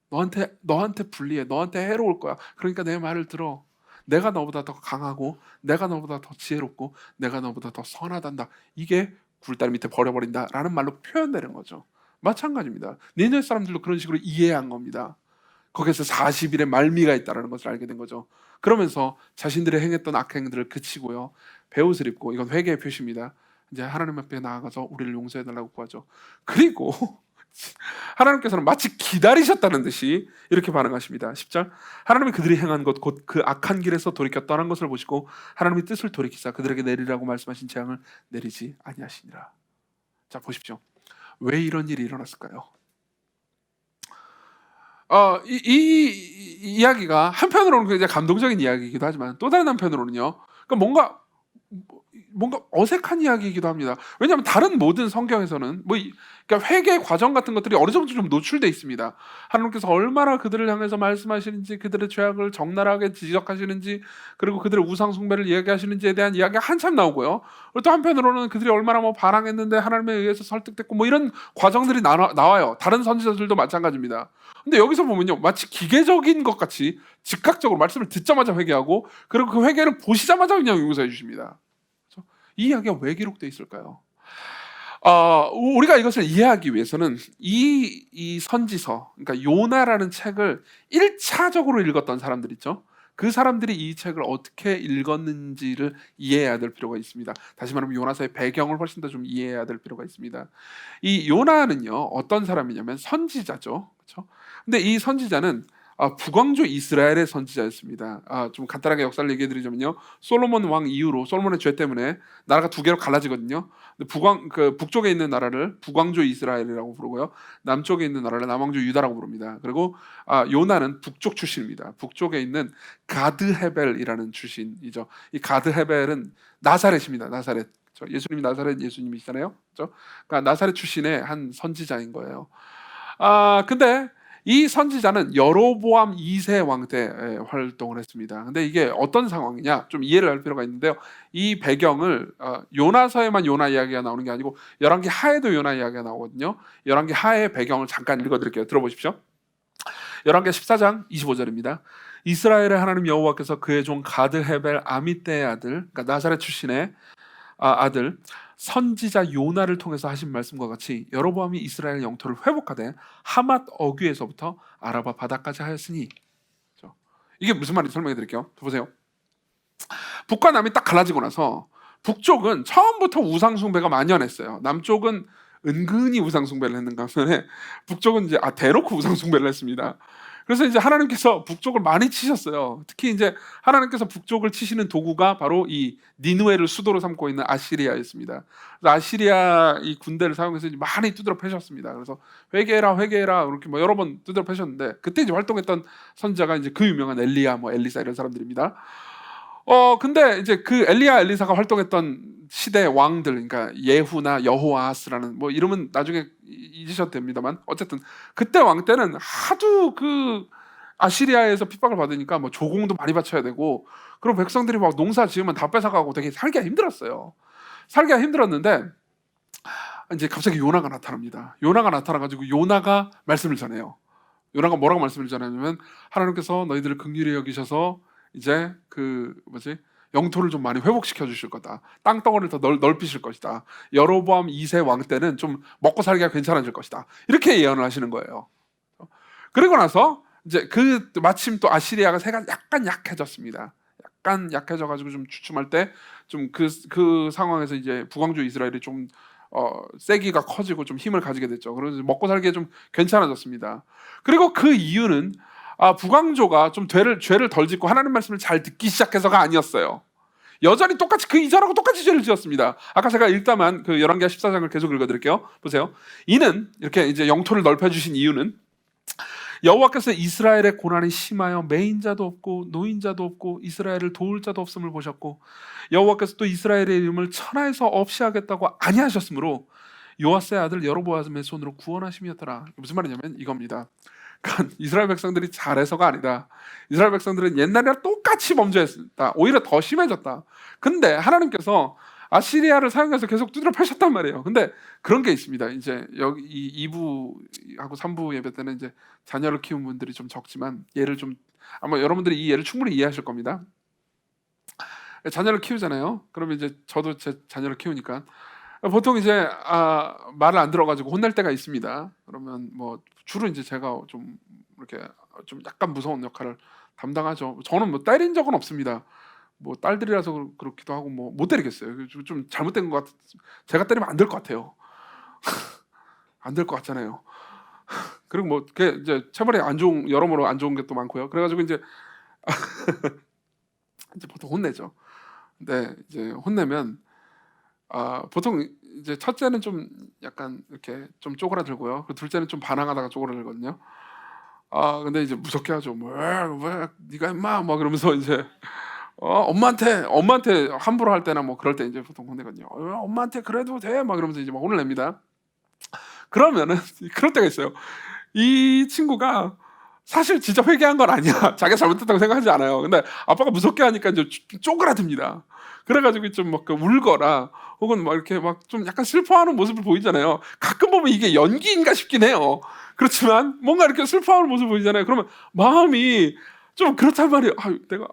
너한테 불리해. 너한테 해로울 거야. 그러니까 내 말을 들어. 내가 너보다 더 강하고 내가 너보다 더 지혜롭고 내가 너보다 더 선하단다. 이게 굴다리 밑에 버려버린다라는 말로 표현되는 거죠. 마찬가지입니다. 니네 사람들도 그런 식으로 이해한 겁니다. 거기에서 40일의 말미가 있다는 것을 알게 된 거죠. 그러면서 자신들이 행했던 악행들을 그치고요. 베옷을 입고 이건 회개의 표시입니다. 이제 하나님 앞에 나아가서 우리를 용서해달라고 구하죠. 그리고 하나님께서는 마치 기다리셨다는 듯이 이렇게 반응하십니다. 10절 하나님이 그들이 행한 것 곧 그 악한 길에서 돌이켜 떠난 것을 보시고 하나님의 뜻을 돌이키사 그들에게 내리라고 말씀하신 재앙을 내리지 아니하시니라. 자 보십시오. 왜 이런 일이 일어났을까요? 이 이야기가 한편으로는 굉장히 감동적인 이야기이기도 하지만 또 다른 한편으로는요. 그러니까 뭔가 어색한 이야기이기도 합니다. 왜냐하면 다른 모든 성경에서는 그러니까 회개 과정 같은 것들이 어느 정도 좀 노출돼 있습니다. 하나님께서 얼마나 그들을 향해서 말씀하시는지, 그들의 죄악을 적나라하게 지적하시는지, 그리고 그들의 우상 숭배를 이야기하시는지에 대한 이야기가 한참 나오고요. 그리고 또 한편으로는 그들이 얼마나 반항했는데 하나님에 의해서 설득됐고 이런 과정들이 나와요. 다른 선지자들도 마찬가지입니다. 근데 여기서 보면요, 마치 기계적인 것 같이 즉각적으로 말씀을 듣자마자 회개하고 그리고 그 회개를 보시자마자 그냥 용서해 주십니다. 이 이야기가 왜 기록되어 있을까요? 우리가 이것을 이해하기 위해서는 이 선지서, 그러니까 요나라는 책을 1차적으로 읽었던 사람들 있죠. 그 사람들이 이 책을 어떻게 읽었는지를 이해해야 될 필요가 있습니다. 다시 말하면 요나서의 배경을 훨씬 더 좀 이해해야 될 필요가 있습니다. 이 요나는요, 어떤 사람이냐면 선지자죠. 그렇죠? 근데 이 선지자는 북왕조 이스라엘의 선지자였습니다. 좀 간단하게 역사를 얘기해드리자면요, 솔로몬 왕 이후로 솔로몬의 죄 때문에 나라가 두 개로 갈라지거든요. 북쪽에 있는 나라를 북왕조 이스라엘이라고 부르고요, 남쪽에 있는 나라를 남왕조 유다라고 부릅니다. 그리고 요나는 북쪽 출신입니다. 북쪽에 있는 가드헤벨이라는 출신이죠. 이 가드헤벨은 나사렛입니다. 나사렛. 예수님이 나사렛 예수님이시잖아요. 그렇죠? 그러니까 나사렛 출신의 한 선지자인 거예요. 근데 이 선지자는 여로보암 2세 왕 때 활동을 했습니다. 근데 이게 어떤 상황이냐 좀 이해를 할 필요가 있는데요. 이 배경을 요나서에만 요나 이야기가 나오는 게 아니고 열왕기 하에도 요나 이야기가 나오거든요. 열왕기 하의 배경을 잠깐 읽어드릴게요. 들어보십시오. 열왕기 14장 25절입니다. 이스라엘의 하나님 여호와께서 그의 종 가드헤벨 아미떼의 아들, 그러니까 나사렛 출신의 아들 선지자 요나를 통해서 하신 말씀과 같이 여로보암이 이스라엘 영토를 회복하되 하맛 어귀에서부터 아라바 바다까지 하였으니. 이게 무슨 말인지 설명해 드릴게요. 보세요. 북과 남이 딱 갈라지고 나서 북쪽은 처음부터 우상 숭배가 만연했어요. 남쪽은 은근히 우상 숭배를 했는 반면에 북쪽은 이제 대놓고 우상 숭배를 했습니다. 그래서 이제 하나님께서 북쪽을 많이 치셨어요. 특히 이제 하나님께서 북쪽을 치시는 도구가 바로 이 니느웨를 수도로 삼고 있는 아시리아였습니다. 그래서 아시리아 이 군대를 사용해서 이제 많이 두드려 패셨습니다. 그래서 회개해라 이렇게 여러 번 두드려 패셨는데 그때 이제 활동했던 선지자가 이제 그 유명한 엘리야, 엘리사 이런 사람들입니다. 근데 이제 그 엘리사가 활동했던 시대 왕들, 그러니까 예후나 여호아하스라는 이름은 나중에 잊으셔도 됩니다만 어쨌든 그때 왕 때는 하도 그 아시리아에서 핍박을 받으니까 조공도 많이 바쳐야 되고 그리고 백성들이 농사 지으면 다 뺏어가고 되게 살기가 힘들었어요. 살기가 힘들었는데 이제 갑자기 요나가 나타납니다. 요나가 나타나가지고 요나가 말씀을 전해요. 요나가 뭐라고 말씀을 전하냐면 하나님께서 너희들을 긍휼히 여기셔서 이제 영토를 좀 많이 회복시켜 주실 거다. 땅덩어리를 더 넓히실 것이다. 여로보암 2세 왕 때는 좀 먹고 살기가 괜찮아질 것이다. 이렇게 예언을 하시는 거예요. 그리고 나서 이제 마침 또 아시리아가 새가 약간 약해졌습니다. 약간 약해져가지고 좀 주춤할 때 좀 그 상황에서 이제 북왕조 이스라엘이 좀 세기가 커지고 좀 힘을 가지게 됐죠. 그래서 먹고 살기에 좀 괜찮아졌습니다. 그리고 그 이유는 북왕조가 좀 죄를 덜 짓고 하나님 말씀을 잘 듣기 시작해서가 아니었어요. 여전히 똑같이 그 이전하고 똑같이 죄를 지었습니다. 아까 제가 읽다만 그 열왕기하 14장을 계속 읽어드릴게요. 보세요. 이는 이렇게 이제 영토를 넓혀주신 이유는 여호와께서 이스라엘의 고난이 심하여 매인자도 없고 노인자도 없고 이스라엘을 도울 자도 없음을 보셨고 여호와께서 또 이스라엘의 이름을 천하에서 없이 하겠다고 아니하셨으므로 요아스의 아들 여로보암의 손으로 구원하심이었더라. 무슨 말이냐면 이겁니다. 그러니까 이스라엘 백성들이 잘해서가 아니다. 이스라엘 백성들은 옛날이랑 똑같이 범죄했다. 오히려 더 심해졌다. 근데 하나님께서 아시리아를 사용해서 계속 두드려 패셨단 말이에요. 근데 그런 게 있습니다. 이제 여기 2부하고 3부 예배 때는 이제 자녀를 키운 분들이 좀 적지만 예를 좀 아마 여러분들이 이 예를 충분히 이해하실 겁니다. 자녀를 키우잖아요. 그러면 이제 저도 제 자녀를 키우니까 보통 이제 말을 안 들어가지고 혼낼 때가 있습니다. 그러면 뭐 주로 이제 제가 좀 이렇게 좀 약간 무서운 역할을 담당하죠. 저는 뭐 때린 적은 없습니다. 뭐 딸들이라서 그렇기도 하고 뭐 못 때리겠어요. 좀 잘못된 것 같. 제가 때리면 안 될 것 같아요. 안 될 것 같잖아요. 그리고 뭐 그게 이제 체벌이 안 좋은 여러모로 안 좋은 게 또 많고요. 그래가지고 이제 보통 혼내죠. 근데 이제 혼내면 보통 이제 첫째는 좀 약간 이렇게 좀 쪼그라들고요. 그리고 둘째는 좀 반항하다가 쪼그라들거든요. 근데 이제 무섭게 하죠. 왜 네가 임마 막 그러면서 이제 엄마한테 함부로 할 때나 뭐 그럴 때 이제 보통 혼내거든요. 엄마한테 그래도 돼 막 이러면서 이제 막 혼을 냅니다. 그러면은 그럴 때가 있어요. 이 친구가 사실 진짜 회개한 건 아니야. 자기가 잘못했다고 생각하지 않아요. 근데 아빠가 무섭게 하니까 이제 쪼그라듭니다. 그래가지고 좀 막 울거나 혹은 막 이렇게 막 좀 약간 슬퍼하는 모습을 보이잖아요. 가끔 보면 이게 연기인가 싶긴 해요. 그렇지만 뭔가 이렇게 슬퍼하는 모습을 보이잖아요. 그러면 마음이 좀 그렇단 말이에요. 내가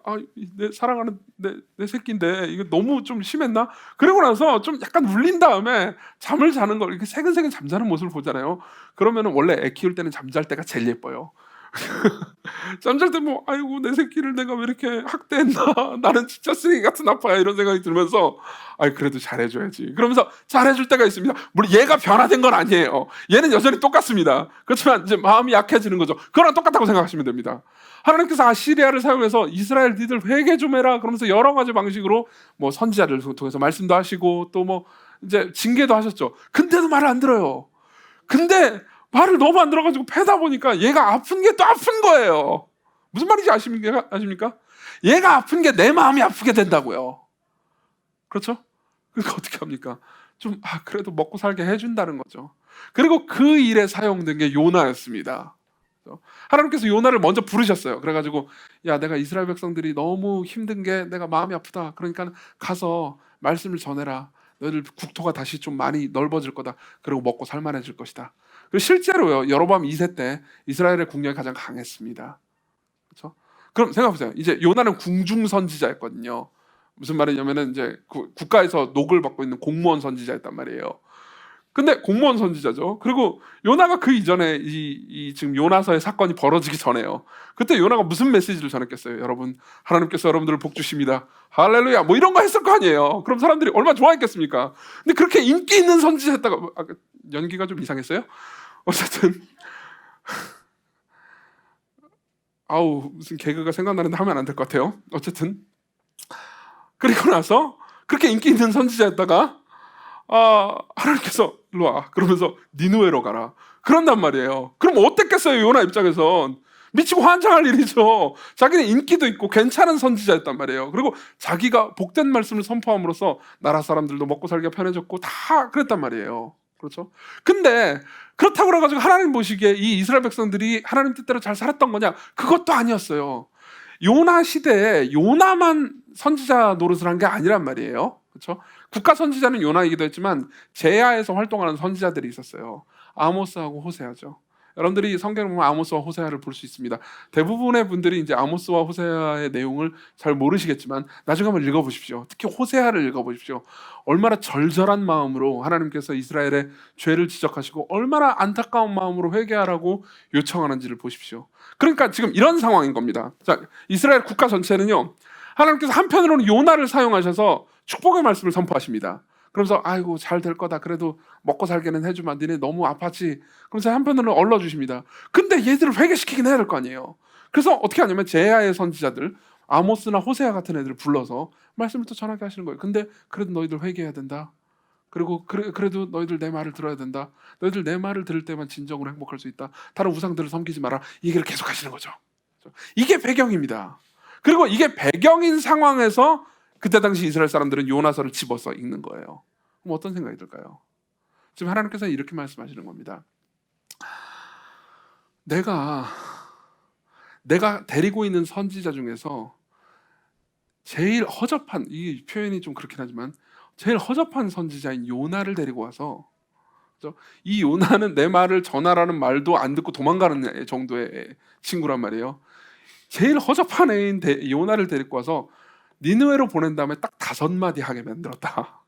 내 사랑하는 내 새끼인데 이거 너무 좀 심했나? 그러고 나서 좀 약간 울린 다음에 잠을 자는 걸 이렇게 새근새근 잠자는 모습을 보잖아요. 그러면은 원래 애 키울 때는 잠잘 때가 제일 예뻐요. 잠잘 때 뭐 아이고 내 새끼를 내가 왜 이렇게 학대했나 나는 진짜 쓰레기 같은 아빠야 이런 생각이 들면서 그래도 잘해줘야지 그러면서 잘해줄 때가 있습니다. 물론 얘가 변화된 건 아니에요. 얘는 여전히 똑같습니다. 그렇지만 이제 마음이 약해지는 거죠. 그거랑 똑같다고 생각하시면 됩니다. 하나님께서 아시리아를 사용해서 이스라엘 니들 회개 좀 해라 그러면서 여러 가지 방식으로 뭐 선지자를 통해서 말씀도 하시고 또 뭐 이제 징계도 하셨죠. 근데도 말을 안 들어요. 근데 말을 너무 안 들어가지고 패다 보니까 얘가 아픈 게 또 아픈 거예요. 무슨 말인지 아십니까? 얘가 아픈 게 내 마음이 아프게 된다고요. 그렇죠? 그러니까 어떻게 합니까? 좀 그래도 먹고 살게 해준다는 거죠. 그리고 그 일에 사용된 게 요나였습니다. 하나님께서 요나를 먼저 부르셨어요. 그래가지고 야 내가 이스라엘 백성들이 너무 힘든 게 내가 마음이 아프다. 그러니까 가서 말씀을 전해라. 너희들 국토가 다시 좀 많이 넓어질 거다. 그리고 먹고 살만해질 것이다. 그리고 실제로요. 여로보암 2세 때 이스라엘의 국력이 가장 강했습니다. 그렇죠? 그럼 생각해보세요. 이제 요나는 궁중 선지자였거든요. 무슨 말이냐면은 이제 국가에서 녹을 받고 있는 공무원 선지자였단 말이에요. 근데 공무원 선지자죠. 그리고 요나가 그 이전에 이 지금 요나서의 사건이 벌어지기 전에요. 그때 요나가 무슨 메시지를 전했겠어요? 여러분, 하나님께서 여러분들을 복 주십니다. 할렐루야. 뭐 이런 거 했을 거 아니에요. 그럼 사람들이 얼마나 좋아했겠습니까? 근데 그렇게 인기 있는 선지자였다가 연기가 좀 이상했어요? 어쨌든 무슨 개그가 생각나는데 하면 안 될 것 같아요. 어쨌든 그리고 나서 그렇게 인기 있는 선지자였다가 하나님께서 일로 와 그러면서 니느웨로 가라 그런단 말이에요. 그럼 어땠겠어요? 요나 입장에선 미치고 환장할 일이죠. 자기는 인기도 있고 괜찮은 선지자였단 말이에요. 그리고 자기가 복된 말씀을 선포함으로써 나라 사람들도 먹고 살기가 편해졌고 다 그랬단 말이에요. 그렇죠? 근데 그렇다고 해가지고 하나님 보시기에 이 이스라엘 백성들이 하나님 뜻대로 잘 살았던 거냐? 그것도 아니었어요. 요나 시대에 요나만 선지자 노릇을 한 게 아니란 말이에요. 그렇죠? 국가 선지자는 요나이기도 했지만 제야에서 활동하는 선지자들이 있었어요. 아모스하고 호세아죠. 여러분들이 성경을 보면 아모스와 호세아를 볼 수 있습니다. 대부분의 분들이 이제 아모스와 호세아의 내용을 잘 모르시겠지만 나중에 한번 읽어보십시오. 특히 호세아를 읽어보십시오. 얼마나 절절한 마음으로 하나님께서 이스라엘의 죄를 지적하시고 얼마나 안타까운 마음으로 회개하라고 요청하는지를 보십시오. 그러니까 지금 이런 상황인 겁니다. 자, 이스라엘 국가 전체는요, 하나님께서 한편으로는 요나를 사용하셔서 축복의 말씀을 선포하십니다. 그러면서 아이고 잘 될 거다. 그래도 먹고 살게는 해주마. 니네 너무 아팠지. 그러면서 한편으로는 얼러주십니다. 근데 얘들을 회개시키긴 해야 될 거 아니에요. 그래서 어떻게 하냐면 제야의 선지자들 아모스나 호세아 같은 애들을 불러서 말씀을 또 전하게 하시는 거예요. 근데 그래도 너희들 회개해야 된다. 그리고 그래도 너희들 내 말을 들어야 된다. 너희들 내 말을 들을 때만 진정으로 행복할 수 있다. 다른 우상들을 섬기지 마라. 이 얘기를 계속 하시는 거죠. 이게 배경입니다. 그리고 이게 배경인 상황에서 그때 당시 이스라엘 사람들은 요나서를 집어서 읽는 거예요. 그럼 어떤 생각이 들까요? 지금 하나님께서 이렇게 말씀하시는 겁니다. 내가 데리고 있는 선지자 중에서 제일 허접한, 이 표현이 좀 그렇긴 하지만 제일 허접한 선지자인 요나를 데리고 와서, 이 요나는 내 말을 전하라는 말도 안 듣고 도망가는 정도의 친구란 말이에요. 제일 허접한 애인 요나를 데리고 와서 니느웨로 보낸 다음에 딱 5마디 하게 만들었다.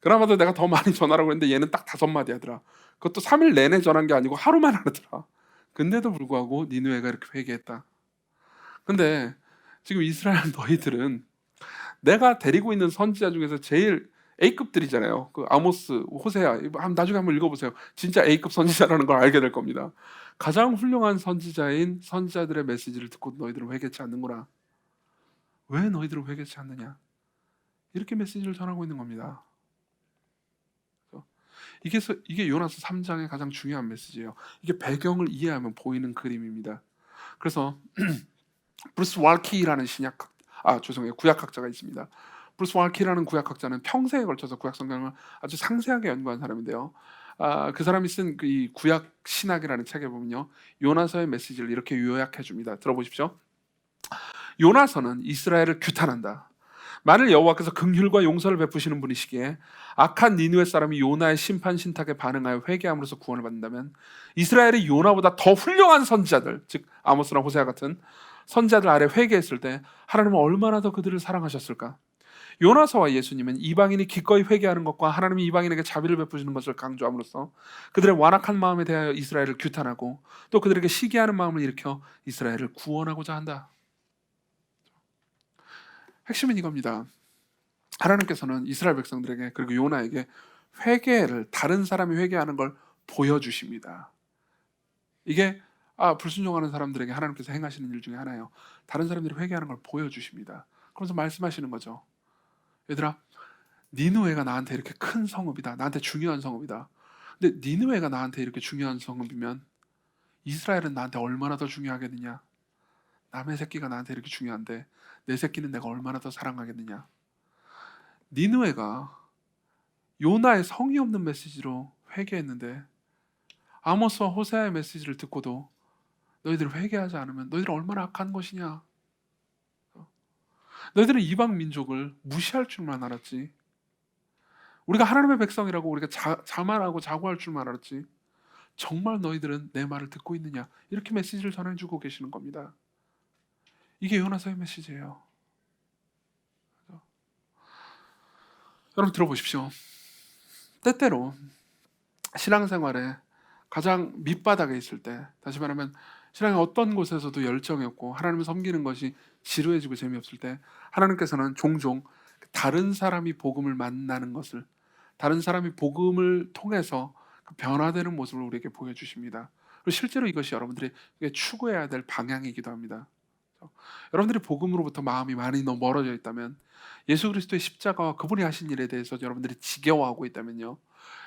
그나마도 내가 더 많이 전하라고 했는데 얘는 딱 5마디 하더라. 그것도 3일 내내 전한 게 아니고 하루만 하더라. 근데도 불구하고 니느웨가 이렇게 회개했다. 근데 지금 이스라엘 너희들은 내가 데리고 있는 선지자 중에서 제일 A급들이잖아요. 그 아모스, 호세아, 나중에 한번 읽어보세요. 진짜 A급 선지자라는 걸 알게 될 겁니다. 가장 훌륭한 선지자인 선지자들의 메시지를 듣고 너희들은 회개치 않는구나. 왜 너희들은 회개치 않느냐? 이렇게 메시지를 전하고 있는 겁니다. 이게 요나서 3장의 가장 중요한 메시지예요. 이게 배경을 이해하면 보이는 그림입니다. 그래서 브루스 왈키라는 구약학자가 있습니다. 브루스 왈키라는 구약학자는 평생에 걸쳐서 구약 성경을 아주 상세하게 연구한 사람인데요. 그 사람이 쓴 이 구약 신학이라는 책에 보면요, 요나서의 메시지를 이렇게 요약해 줍니다. 들어보십시오. 요나서는 이스라엘을 규탄한다. 만일 여호와께서 긍휼과 용서를 베푸시는 분이시기에 악한 니느웨 사람이 요나의 심판 신탁에 반응하여 회개함으로써 구원을 받는다면 이스라엘이 요나보다 더 훌륭한 선지자들, 즉 아모스나 호세아 같은 선지자들 아래 회개했을 때 하나님은 얼마나 더 그들을 사랑하셨을까? 요나서와 예수님은 이방인이 기꺼이 회개하는 것과 하나님이 이방인에게 자비를 베푸시는 것을 강조함으로써 그들의 완악한 마음에 대하여 이스라엘을 규탄하고 또 그들에게 시기하는 마음을 일으켜 이스라엘을 구원하고자 한다. 핵심은 이겁니다. 하나님께서는 이스라엘 백성들에게 그리고 요나에게 회개를, 다른 사람이 회개하는 걸 보여주십니다. 이게 불순종하는 사람들에게 하나님께서 행하시는 일 중에 하나예요. 다른 사람들이 회개하는 걸 보여주십니다. 그러면서 말씀하시는 거죠. 얘들아, 니느웨가 나한테 이렇게 큰 성읍이다. 나한테 중요한 성읍이다. 근데 니느웨가 나한테 이렇게 중요한 성읍이면 이스라엘은 나한테 얼마나 더 중요하겠느냐? 남의 새끼가 나한테 이렇게 중요한데 내 새끼는 내가 얼마나 더 사랑하겠느냐? 니느웨가 요나의 성의 없는 메시지로 회개했는데 아모스와 호세아의 메시지를 듣고도 너희들 회개하지 않으면 너희들 얼마나 악한 것이냐? 너희들은 이방 민족을 무시할 줄만 알았지. 우리가 하나님의 백성이라고 우리가 자만하고 자고할 줄만 알았지. 정말 너희들은 내 말을 듣고 있느냐? 이렇게 메시지를 전해주고 계시는 겁니다. 이게 요나서의 메시지예요. 여러분 들어보십시오. 때때로 신앙생활에 가장 밑바닥에 있을 때, 다시 말하면 신앙의 어떤 곳에서도 열정이 없고 하나님을 섬기는 것이 지루해지고 재미없을 때 하나님께서는 종종 다른 사람이 복음을 만나는 것을, 다른 사람이 복음을 통해서 그 변화되는 모습을 우리에게 보여주십니다. 그리고 실제로 이것이 여러분들이 추구해야 될 방향이기도 합니다. 여러분들이 복음으로부터 마음이 많이 너무 멀어져 있다면, 예수 그리스도의 십자가와 그분이 하신 일에 대해서 여러분들이 지겨워하고 있다면요,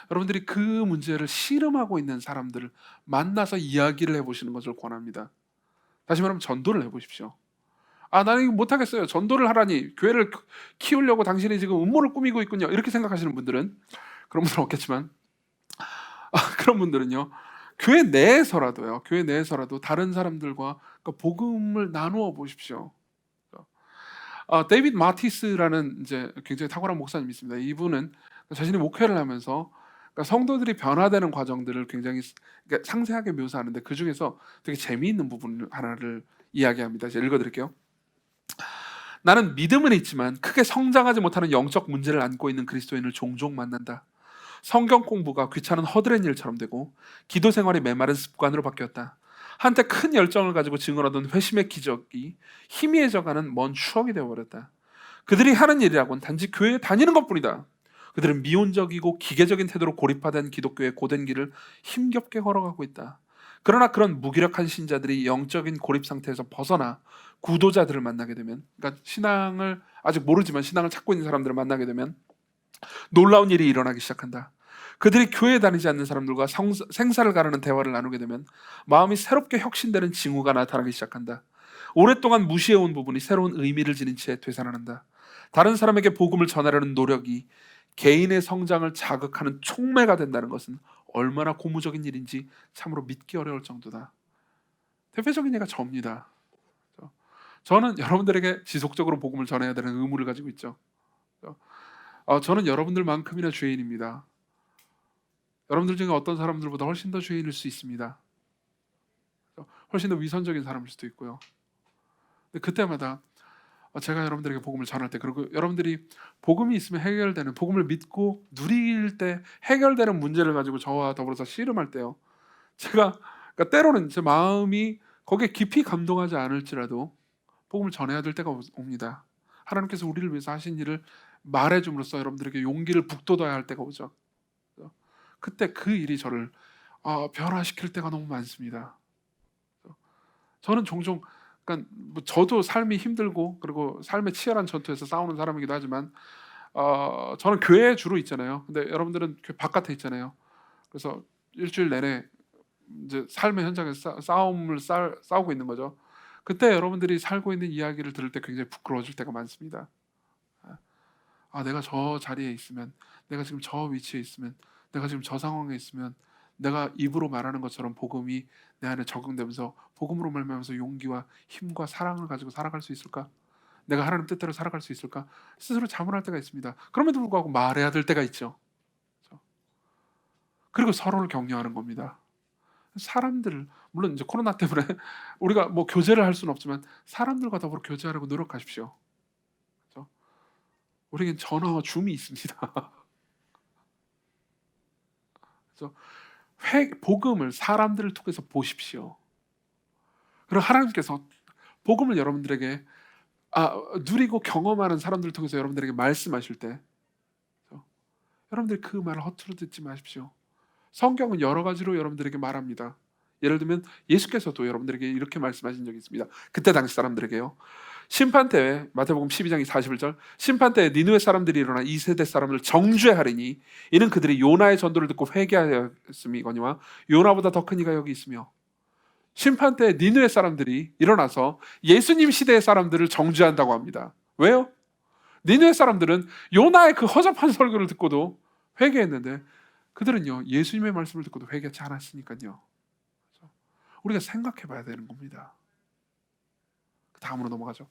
여러분들이 그 문제를 씨름하고 있는 사람들을 만나서 이야기를 해보시는 것을 권합니다. 다시 말하면 전도를 해보십시오. 나는 이거 못하겠어요. 전도를 하라니, 교회를 키우려고 당신이 지금 음모를 꾸미고 있군요. 이렇게 생각하시는 분들은, 그런 분들은 없겠지만, 그런 분들은요, 교회 내에서라도 다른 사람들과 복음을 나누어 보십시오. 데이비드 마티스라는 이제 굉장히 탁월한 목사님이 있습니다. 이분은 자신이 목회를 하면서 그러니까 성도들이 변화되는 과정들을 굉장히 그러니까 상세하게 묘사하는데 그 중에서 되게 재미있는 부분 하나를 이야기합니다. 제가 읽어드릴게요. 나는 믿음은 있지만 크게 성장하지 못하는 영적 문제를 안고 있는 그리스도인을 종종 만난다. 성경 공부가 귀찮은 허드렛 일처럼 되고 기도 생활이 메마른 습관으로 바뀌었다. 한때 큰 열정을 가지고 증언하던 회심의 기적이 희미해져가는 먼 추억이 되어버렸다. 그들이 하는 일이라고는 단지 교회에 다니는 것뿐이다. 그들은 미온적이고 기계적인 태도로 고립화된 기독교의 고된 길을 힘겹게 걸어가고 있다. 그러나 그런 무기력한 신자들이 영적인 고립 상태에서 벗어나 구도자들을 만나게 되면, 그러니까 신앙을 아직 모르지만 신앙을 찾고 있는 사람들을 만나게 되면 놀라운 일이 일어나기 시작한다. 그들이 교회에 다니지 않는 사람들과 생사를 가르는 대화를 나누게 되면 마음이 새롭게 혁신되는 징후가 나타나기 시작한다. 오랫동안 무시해온 부분이 새로운 의미를 지닌 채 되살아난다. 다른 사람에게 복음을 전하려는 노력이 개인의 성장을 자극하는 촉매가 된다는 것은 얼마나 고무적인 일인지 참으로 믿기 어려울 정도다. 대표적인 예가 저입니다. 저는 여러분들에게 지속적으로 복음을 전해야 되는 의무를 가지고 있죠. 저는 여러분들만큼이나 죄인입니다. 여러분들 중에 어떤 사람들보다 훨씬 더 죄인일 수 있습니다. 훨씬 더 위선적인 사람일 수도 있고요. 근데 그때마다 제가 여러분들에게 복음을 전할 때, 그리고 여러분들이 복음이 있으면 해결되는, 복음을 믿고 누릴 때 해결되는 문제를 가지고 저와 더불어서 씨름할 때요, 제가 그러니까 때로는 제 마음이 거기에 깊이 감동하지 않을지라도 복음을 전해야 될 때가 옵니다. 하나님께서 우리를 위해서 하신 일을 말해줌으로써 여러분들에게 용기를 북돋아야 할 때가 오죠. 그때 그 일이 저를 변화시킬 때가 너무 많습니다. 저는 종종, 그러니까 저도 삶이 힘들고 그리고 삶의 치열한 전투에서 싸우는 사람이기도 하지만 저는 교회에 주로 있잖아요. 근데 여러분들은 교회 바깥에 있잖아요. 그래서 일주일 내내 이제 삶의 현장에서 싸움을 싸우고 있는 거죠. 그때 여러분들이 살고 있는 이야기를 들을 때 굉장히 부끄러워질 때가 많습니다. 내가 저 자리에 있으면, 내가 지금 저 위치에 있으면, 내가 지금 저 상황에 있으면 내가 입으로 말하는 것처럼 복음이 내 안에 적용되면서 복음으로 말미암아서 용기와 힘과 사랑을 가지고 살아갈 수 있을까? 내가 하나님 뜻대로 살아갈 수 있을까? 스스로 자문할 때가 있습니다. 그럼에도 불구하고 말해야 될 때가 있죠. 그리고 서로를 격려하는 겁니다. 사람들, 물론 이제 코로나 때문에 우리가 뭐 교제를 할 수는 없지만 사람들과 더불어 교제하려고 노력하십시오. 그렇죠? 우리에겐 전화와 줌이 있습니다. 그래서 복음을 사람들을 통해서 보십시오. 그리고 하나님께서 복음을 여러분들에게 누리고 경험하는 사람들을 통해서 여러분들에게 말씀하실 때 여러분들이 그 말을 허투루 듣지 마십시오. 성경은 여러 가지로 여러분들에게 말합니다. 예를 들면 예수께서도 여러분들에게 이렇게 말씀하신 적이 있습니다. 그때 당시 사람들에게요. 심판 때에, 마태복음 12장 41절, 심판 때에 니느웨 사람들이 일어나 이 세대 사람들을 정죄하리니 이는 그들이 요나의 전도를 듣고 회개하였음이거니와 요나보다 더 큰 이가 여기 있으며. 심판 때에 니느웨 사람들이 일어나서 예수님 시대의 사람들을 정죄한다고 합니다. 왜요? 니느웨 사람들은 요나의 그 허접한 설교를 듣고도 회개했는데 그들은요, 예수님의 말씀을 듣고도 회개하지 않았으니까요. 우리가 생각해 봐야 되는 겁니다. 다음으로 넘어가죠.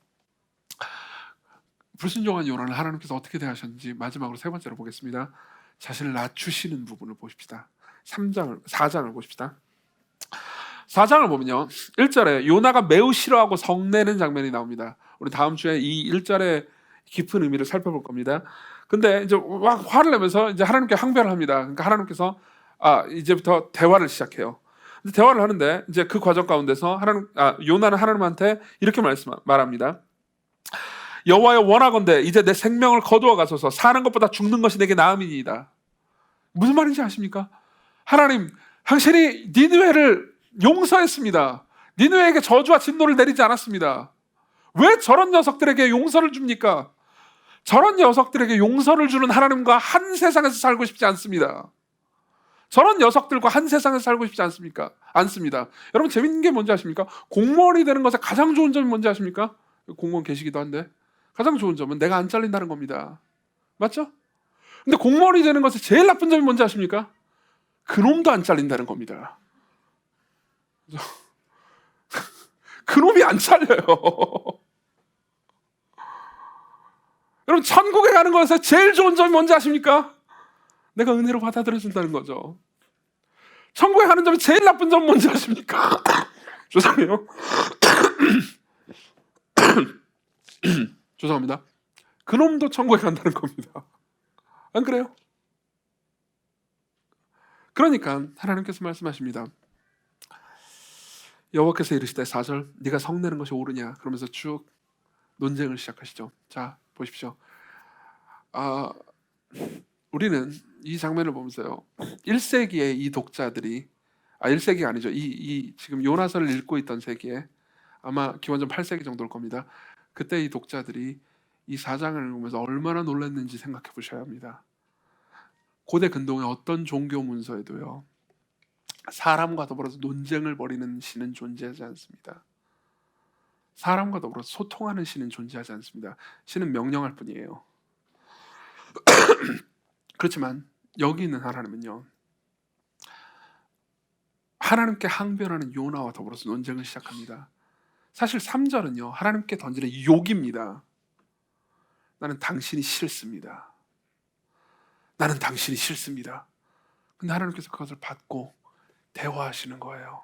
불순종한 요나를 하나님께서 어떻게 대하셨는지 마지막으로 세 번째로 보겠습니다. 자신을 낮추시는 부분을 보십시다. 4장을 보십시다. 4장을 보면요, 1절에 요나가 매우 싫어하고 성내는 장면이 나옵니다. 우리 다음 주에 이 1절의 깊은 의미를 살펴볼 겁니다. 근데 이제 막 화를 내면서 이제 하나님께 항변을 합니다. 그러니까 하나님께서 이제부터 대화를 시작해요. 대화를 하는데 이제 그 과정 가운데서 요나는 하나님한테 이렇게 말합니다. 여호와여, 원하건대 이제 내 생명을 거두어 가소서. 사는 것보다 죽는 것이 내게 나음이니이다. 무슨 말인지 아십니까? 하나님, 당신이 니느웨를 용서했습니다. 니느웨에게 저주와 진노를 내리지 않았습니다. 왜 저런 녀석들에게 용서를 줍니까? 저런 녀석들에게 용서를 주는 하나님과 한 세상에서 살고 싶지 않습니다. 저런 녀석들과 한 세상에서 살고 싶지 않습니다. 여러분, 재밌는 게 뭔지 아십니까? 공무원이 되는 것의 가장 좋은 점이 뭔지 아십니까? 공무원 계시기도 한데 가장 좋은 점은 내가 안 잘린다는 겁니다. 맞죠? 근데 공무원이 되는 것의 제일 나쁜 점이 뭔지 아십니까? 그놈도 안 잘린다는 겁니다. 그놈이 안 잘려요. 여러분, 천국에 가는 것에서 제일 좋은 점이 뭔지 아십니까? 내가 은혜로 받아들여준다는 거죠. 천국에 가는 점이 제일 나쁜 점 뭔지 아십니까? 죄송해요. 죄송합니다. 그놈도 천국에 간다는 겁니다. 안 그래요? 그러니까 하나님께서 말씀하십니다. 여호와께서 이르시되 4절 네가 성내는 것이 옳으냐 그러면서 쭉 논쟁을 시작하시죠. 자 보십시오. 우리는 이 장면을 보면서요 1세기의 이 독자들이 1세기가 아니죠. 이 지금 요나서를 읽고 있던 세기에 아마 기원전 8세기 정도일 겁니다. 그때 이 독자들이 이 4장을 읽으면서 얼마나 놀랐는지 생각해 보셔야 합니다. 고대 근동의 어떤 종교 문서에도요 사람과 더불어서 논쟁을 벌이는 신은 존재하지 않습니다. 사람과 더불어 소통하는 신은 존재하지 않습니다. 신은 명령할 뿐이에요. 그렇지만 여기 있는 하나님은요 하나님께 항변하는 요나와 더불어서 논쟁을 시작합니다. 사실 3절은요 하나님께 던지는 욕입니다. 나는 당신이 싫습니다. 나는 당신이 싫습니다. 근데 하나님께서 그것을 받고 대화하시는 거예요.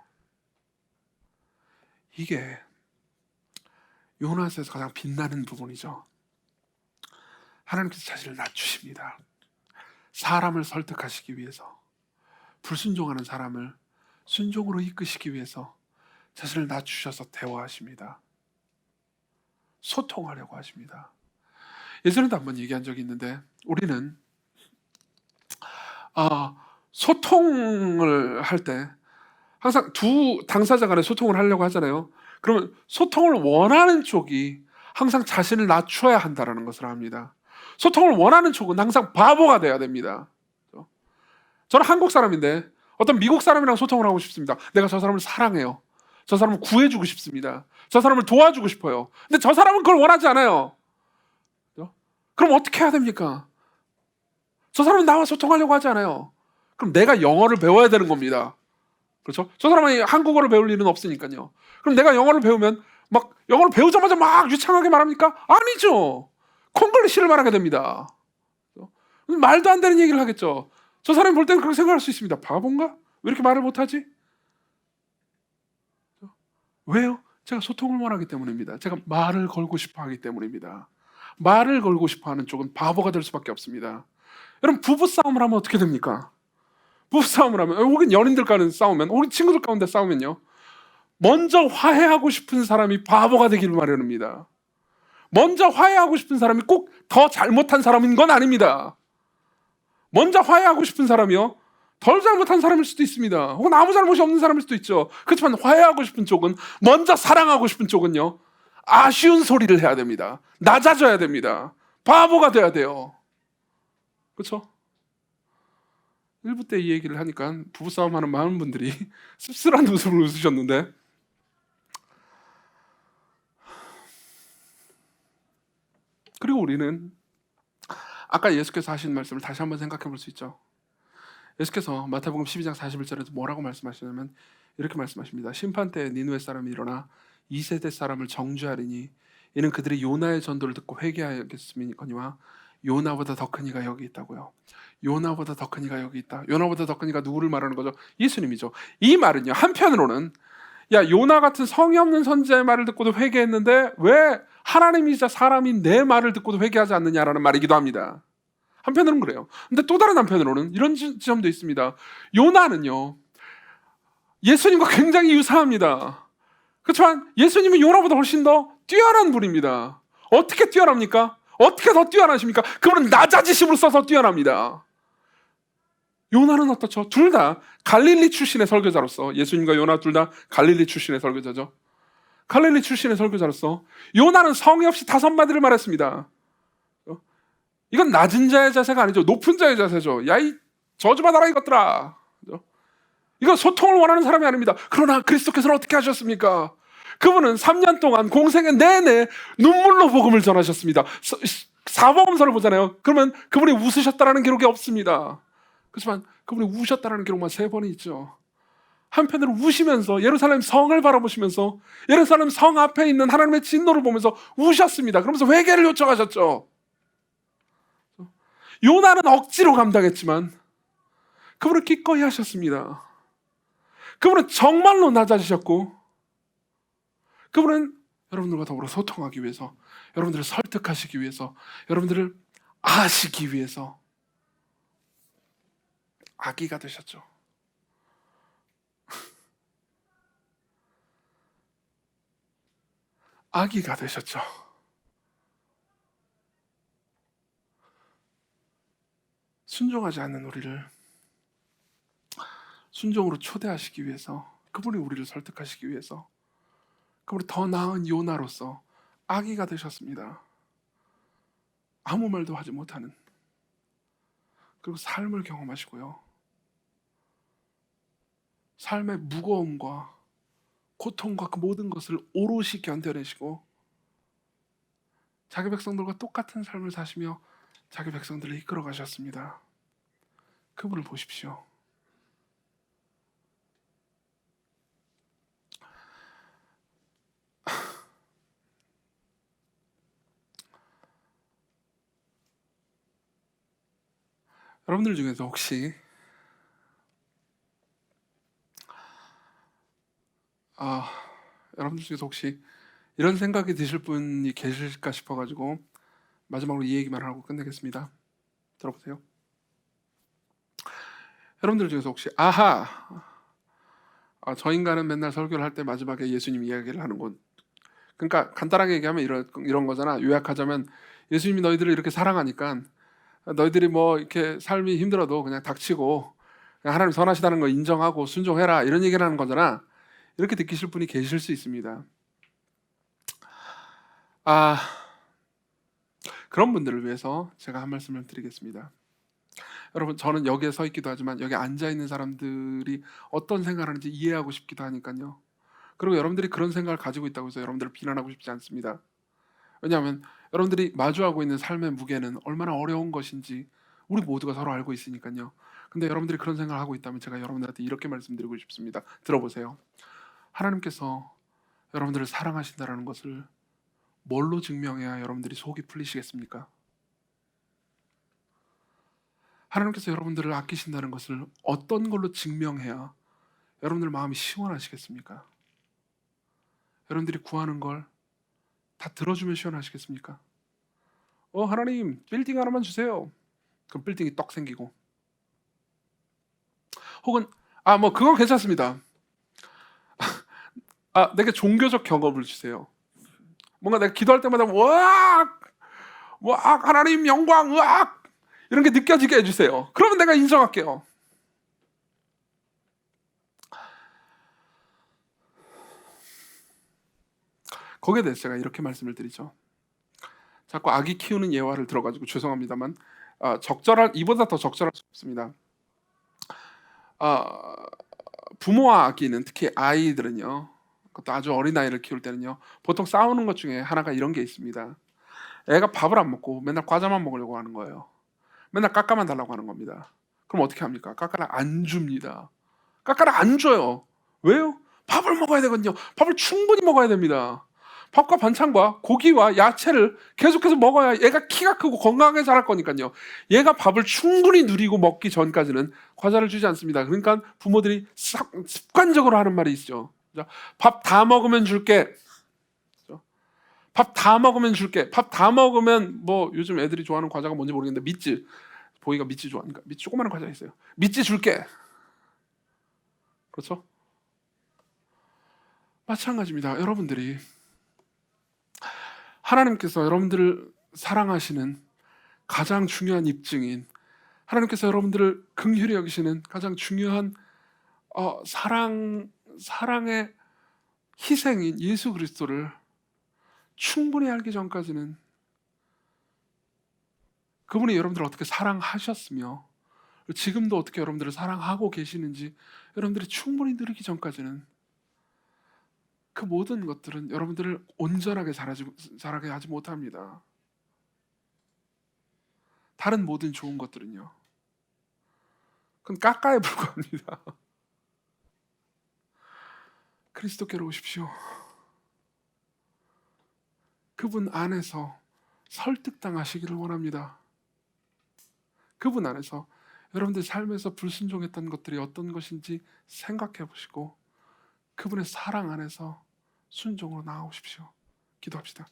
이게 요나서에서 가장 빛나는 부분이죠. 하나님께서 자신을 낮추십니다. 사람을 설득하시기 위해서, 불순종하는 사람을 순종으로 이끄시기 위해서 자신을 낮추셔서 대화하십니다. 소통하려고 하십니다. 예전에도 한번 얘기한 적이 있는데 우리는 소통을 할 때 항상 두 당사자 간에 소통을 하려고 하잖아요. 그러면 소통을 원하는 쪽이 항상 자신을 낮춰야 한다는 것을 압니다. 소통을 원하는 쪽은 항상 바보가 돼야 됩니다. 저는 한국 사람인데 어떤 미국 사람이랑 소통을 하고 싶습니다. 내가 저 사람을 사랑해요. 저 사람을 구해주고 싶습니다. 저 사람을 도와주고 싶어요. 근데 저 사람은 그걸 원하지 않아요. 그럼 어떻게 해야 됩니까? 저 사람은 나와 소통하려고 하지 않아요. 그럼 내가 영어를 배워야 되는 겁니다. 그렇죠? 저 사람은 한국어를 배울 일은 없으니까요. 그럼 내가 영어를 배우면 막 영어를 배우자마자 막 유창하게 말합니까? 아니죠. 콩글리시를 말하게 됩니다. 말도 안 되는 얘기를 하겠죠. 저 사람이 볼 때는 그렇게 생각할 수 있습니다. 바본가? 왜 이렇게 말을 못하지? 왜요? 제가 소통을 원하기 때문입니다. 제가 말을 걸고 싶어 하기 때문입니다. 말을 걸고 싶어 하는 쪽은 바보가 될 수밖에 없습니다. 여러분 부부싸움을 하면 어떻게 됩니까? 부부싸움을 하면 혹은 연인들 간에 싸우면 혹은 친구들 가운데 싸우면요 먼저 화해하고 싶은 사람이 바보가 되기를 마련입니다. 먼저 화해하고 싶은 사람이 꼭 더 잘못한 사람인 건 아닙니다. 먼저 화해하고 싶은 사람이요 덜 잘못한 사람일 수도 있습니다. 혹은 아무 잘못이 없는 사람일 수도 있죠. 그렇지만 화해하고 싶은 쪽은 먼저 사랑하고 싶은 쪽은요 아쉬운 소리를 해야 됩니다. 낮아져야 됩니다. 바보가 돼야 돼요. 그렇죠? 1부 때 이 얘기를 하니까 부부싸움 하는 많은 분들이 씁쓸한 웃음을 웃으셨는데 그리고 우리는 아까 예수께서 하신 말씀을 다시 한번 생각해 볼 수 있죠. 예수께서 마태복음 12장 41절에서 뭐라고 말씀하시냐면 이렇게 말씀하십니다. 심판 때 니느웨 사람이 일어나 2세대 사람을 정죄하리니 이는 그들이 요나의 전도를 듣고 회개하였겠음이거니와 요나보다 더 큰 이가 여기 있다고요. 요나보다 더 큰 이가 여기 있다. 요나보다 더 큰 이가 누구를 말하는 거죠? 예수님이죠. 이 말은요 한편으로는 야 요나 같은 성의 없는 선지자의 말을 듣고도 회개했는데 왜 하나님이자 사람인 내 말을 듣고도 회개하지 않느냐라는 말이기도 합니다. 한편으로는 그래요. 근데 또 다른 한편으로는 이런 지점도 있습니다. 요나는요 예수님과 굉장히 유사합니다. 그렇지만 예수님은 요나보다 훨씬 더 뛰어난 분입니다. 어떻게 뛰어납니까? 어떻게 더 뛰어나십니까? 그분은 낮아지심으로 써서 뛰어납니다. 요나는 어떻죠? 둘 다 갈릴리 출신의 설교자로서 예수님과 요나 둘 다 갈릴리 출신의 설교자죠. 갈릴리 출신의 설교자로서 요나는 성의 없이 5마디를 말했습니다. 이건 낮은 자의 자세가 아니죠. 높은 자의 자세죠. 야 이 저주받아라 이것들아. 이건 소통을 원하는 사람이 아닙니다. 그러나 그리스도께서는 어떻게 하셨습니까? 그분은 3년 동안 공생의 내내 눈물로 복음을 전하셨습니다. 사복음서를 보잖아요. 그러면 그분이 웃으셨다라는 기록이 없습니다. 그렇지만 그분이 우셨다라는 기록만 3번이 있죠. 한편으로 우시면서 예루살렘 성을 바라보시면서 예루살렘 성 앞에 있는 하나님의 진노를 보면서 우셨습니다. 그러면서 회개를 요청하셨죠. 요나는 억지로 감당했지만 그분은 기꺼이 하셨습니다. 그분은 정말로 낮아지셨고, 그분은 여러분들과 더불어 소통하기 위해서, 여러분들을 설득하시기 위해서, 여러분들을 아시기 위해서 아기가 되셨죠. 아기가 되셨죠. 순종하지 않는 우리를 순종으로 초대하시기 위해서, 그분이 우리를 설득하시기 위해서, 그분이 더 나은 요나로서 아기가 되셨습니다. 아무 말도 하지 못하는, 그리고 삶을 경험하시고요, 삶의 무거움과 고통과 그 모든 것을 오롯이 견뎌내시고 자기 백성들과 똑같은 삶을 사시며 자기 백성들을 이끌어 가셨습니다. 그분을 보십시오. 여러분들 중에서 혹시 아, 여러분들 중에서 혹시 이런 생각이 드실 분이 계실까 싶어가지고 마지막으로 이 얘기만 하고 끝내겠습니다. 들어보세요. 여러분들 중에서 혹시 저 인간은 맨날 설교를 할 때 마지막에 예수님 이야기를 하는군. 그러니까 간단하게 얘기하면 이런 거잖아. 요약하자면 예수님이 너희들을 이렇게 사랑하니까 너희들이 뭐 이렇게 삶이 힘들어도 그냥 닥치고 그냥 하나님 선하시다는 거 인정하고 순종해라, 이런 얘기를 하는 거잖아. 이렇게 느끼실 분이 계실 수 있습니다. 그런 분들을 위해서 제가 한 말씀을 드리겠습니다. 여러분, 저는 여기에 서 있기도 하지만 여기 앉아 있는 사람들이 어떤 생각을 하는지 이해하고 싶기도 하니까요. 그리고 여러분들이 그런 생각을 가지고 있다고 해서 여러분들을 비난하고 싶지 않습니다. 왜냐하면 여러분들이 마주하고 있는 삶의 무게는 얼마나 어려운 것인지 우리 모두가 서로 알고 있으니까요. 근데 여러분들이 그런 생각을 하고 있다면 제가 여러분들한테 이렇게 말씀드리고 싶습니다. 들어보세요. 하나님께서 여러분들을 사랑하신다는 것을 뭘로 증명해야 여러분들이 속이 풀리시겠습니까? 하나님께서 여러분들을 아끼신다는 것을 어떤 걸로 증명해야 여러분들 마음이 시원하시겠습니까? 여러분들이 구하는 걸 다 들어주면 시원하시겠습니까? 하나님, 빌딩 하나만 주세요. 그럼 빌딩이 떡 생기고. 혹은 뭐 그건 괜찮습니다. 내게 종교적 경험을 주세요. 뭔가 내가 기도할 때마다 으악! 하나님 영광, 으악! 이런 게 느껴지게 해주세요. 그러면 내가 인정할게요. 거기에 대해서 제가 이렇게 말씀을 드리죠. 자꾸 아기 키우는 예화를 들어가지고 죄송합니다만 이보다 더 적절할 수 없습니다. 부모와 아기는, 특히 아이들은요, 그것도 아주 어린 아이를 키울 때는요, 보통 싸우는 것 중에 하나가 이런 게 있습니다. 애가 밥을 안 먹고 맨날 과자만 먹으려고 하는 거예요. 맨날 깎아만 달라고 하는 겁니다. 그럼 어떻게 합니까? 깎아를 안 줍니다. 깎아를 안 줘요. 왜요? 밥을 먹어야 되거든요. 밥을 충분히 먹어야 됩니다. 밥과 반찬과 고기와 야채를 계속해서 먹어야 얘가 키가 크고 건강하게 자랄 거니까요. 얘가 밥을 충분히 누리고 먹기 전까지는 과자를 주지 않습니다. 그러니까 부모들이 습관적으로 하는 말이 있죠. 밥 다 먹으면 줄게. 밥 다 먹으면 줄게. 밥 다 먹으면 뭐 요즘 애들이 좋아하는 과자가 뭔지 모르겠는데 미찌. 보이가 미찌 좋아하니까 미찌 조그마한 과자 있어요. 미찌 줄게. 그렇죠? 마찬가지입니다. 여러분들이 하나님께서 여러분들을 사랑하시는 가장 중요한 입증인, 하나님께서 여러분들을 긍휼히 여기시는 가장 중요한 사랑의 희생인 예수 그리스도를 충분히 알기 전까지는, 그분이 여러분들을 어떻게 사랑하셨으며 지금도 어떻게 여러분들을 사랑하고 계시는지 여러분들이 충분히 누리기 전까지는 그 모든 것들은 여러분들을 온전하게 자라게 하지 못합니다. 다른 모든 좋은 것들은요, 그건 깎아에 불과합니다. 그리스도께로 오십시오. 그분 안에서 설득당하시기를 원합니다. 그분 안에서 여러분들 삶에서 불순종했던 것들이 어떤 것인지 생각해 보시고 그분의 사랑 안에서 순종으로 나아오십시오. 기도합시다.